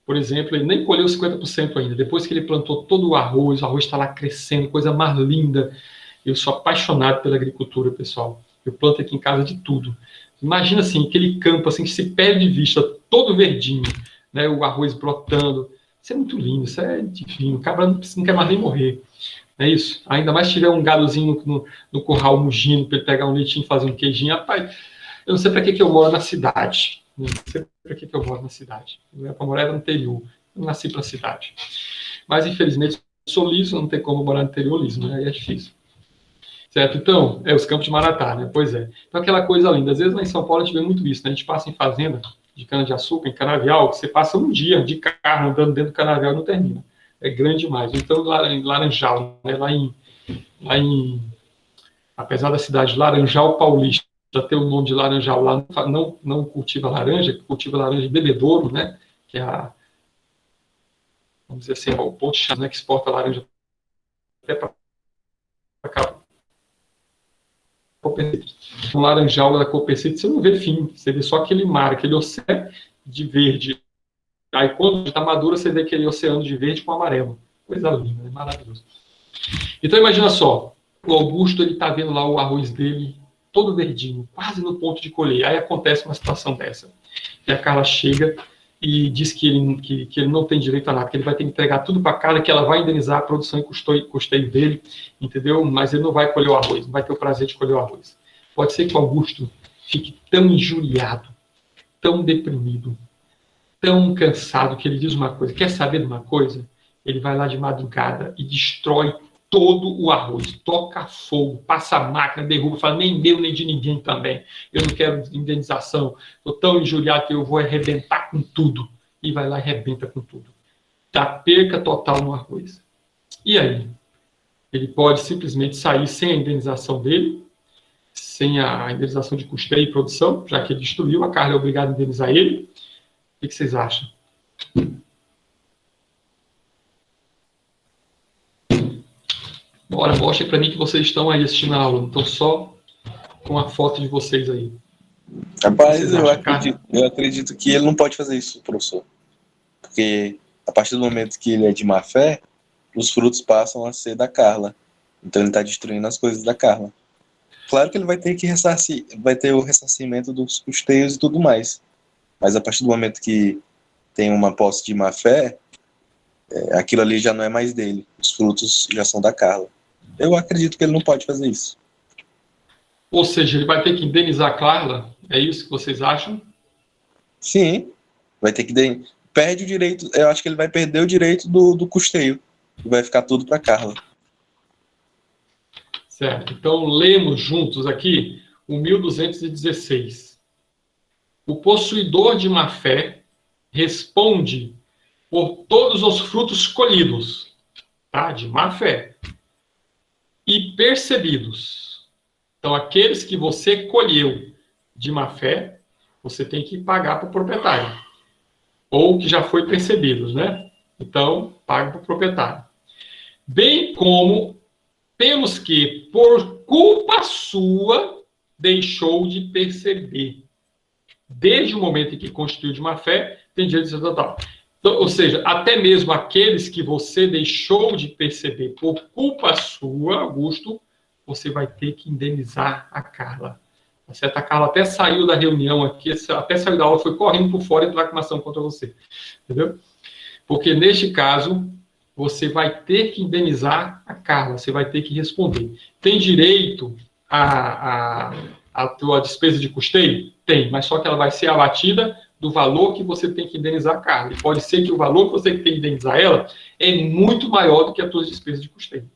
por exemplo, ele nem colheu 50% ainda. Depois que ele plantou todo o arroz está lá crescendo, coisa mais linda. Eu sou apaixonado pela agricultura, pessoal. Eu planto aqui em casa de tudo. Imagina assim, aquele campo assim que se perde de vista, todo verdinho, né? O arroz brotando. Isso é muito lindo, isso é divino. O cabra não quer mais nem morrer. É isso. Ainda mais se tiver um gadozinho no curral mugindo para ele pegar um leitinho e fazer um queijinho. Rapaz, eu não sei para que eu moro na cidade. Não sei para que eu moro na cidade. Eu ia para morar no interior. Eu nasci para a cidade. Mas, infelizmente, sou liso, não tem como morar no interior liso, né? Aí é difícil. Certo? Então, os Campos de Maratá, né? Pois é. Então, aquela coisa linda. Às vezes, lá em São Paulo, a gente vê muito isso, né? A gente passa em fazenda de cana-de-açúcar, em canavial, que você passa um dia de carro andando dentro do canavial e não termina. É grande demais. Então, lá em Laranjal, né? Lá em apesar da cidade de Laranjal Paulista já ter o nome de Laranjal, lá não cultiva laranja, cultiva laranja de bebedouro, né? Que é vamos dizer assim, o ponto de chance, né? Que exporta laranja até para cá. Um laranjal da Copecite, você não vê fim, você vê só aquele mar, aquele oceano de verde. Aí quando está madura, você vê aquele oceano de verde com amarelo. Coisa linda, é maravilhoso. Então imagina só, o Augusto ele está vendo lá o arroz dele todo verdinho, quase no ponto de colher. Aí acontece uma situação dessa. E a Carla chega e diz que ele não tem direito a nada, que ele vai ter que entregar tudo para a Carla, que ela vai indenizar a produção e custeio dele, entendeu? Mas ele não vai colher o arroz, não vai ter o prazer de colher o arroz. Pode ser que o Augusto fique tão injuriado, tão deprimido, tão cansado, que ele diz uma coisa. Quer saber de uma coisa? Ele vai lá de madrugada e destrói todo o arroz, toca fogo, passa a máquina, derruba, fala, nem meu, nem de ninguém também. Eu não quero indenização, estou tão injuriado que eu vou arrebentar com tudo. E vai lá e arrebenta com tudo. Dá perca total no arroz. E aí? Ele pode simplesmente sair sem a indenização dele, sem a indenização de custeio e produção, já que ele destruiu, a Carla é obrigada a indenizar ele. O que vocês acham? Bora, mostre para mim que vocês estão aí assistindo a aula, não estão só com a foto de vocês aí. Rapaz, eu acredito que ele não pode fazer isso, professor. Porque a partir do momento que ele é de má fé, os frutos passam a ser da Carla. Então ele está destruindo as coisas da Carla. Claro que ele vai ter que ressarcir, vai ter o ressarcimento dos custeios e tudo mais. Mas a partir do momento que tem uma posse de má fé, aquilo ali já não é mais dele. Os frutos já são da Carla. Eu acredito que ele não pode fazer isso. Ou seja, ele vai ter que indenizar a Carla? É isso que vocês acham? Sim. Vai ter que... Perde o direito... Eu acho que ele vai perder o direito do custeio. E vai ficar tudo para Carla. Certo. Então, lemos juntos aqui o 1216. O possuidor de má fé responde por todos os frutos colhidos, tá? De má fé. E percebidos. Então, aqueles que você colheu de má fé, você tem que pagar para o proprietário. Ou que já foi percebidos, né? Então, paga para o proprietário. Bem como pelos que, por culpa sua, deixou de perceber. Desde o momento em que constituiu de má fé, tem direito de total. Então, ou seja, até mesmo aqueles que você deixou de perceber por culpa sua, Augusto, você vai ter que indenizar a Carla. Tá certo? A Carla até saiu da reunião aqui, até saiu da aula, foi correndo por fora e entrar com uma ação contra você. Entendeu? Porque, neste caso, você vai ter que indenizar a Carla, você vai ter que responder. Tem direito a tua despesa de custeio? Tem, mas só que ela vai ser abatida do valor que você tem que indenizar a Carla. E pode ser que o valor que você tem que indenizar ela é muito maior do que as tuas despesas de custeio.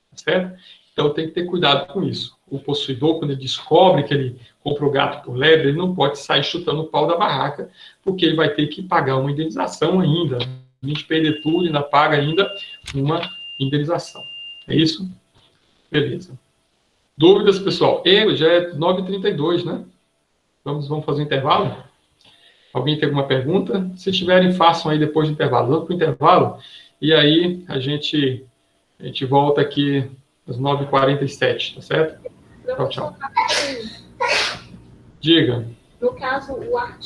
Tá certo? Então, tem que ter cuidado com isso. O possuidor, quando ele descobre que ele comprou gato por lebre, ele não pode sair chutando o pau da barraca, porque ele vai ter que pagar uma indenização ainda. A gente perder tudo e ainda paga ainda uma indenização. É isso? Beleza. Dúvidas, pessoal? Já é 9h32, né? Vamos fazer um intervalo? Alguém tem alguma pergunta? Se tiverem, façam aí depois do intervalo. Vamos para o intervalo e aí a gente volta aqui às 9h47, tá certo? Tchau, tchau. Diga. No caso, o artigo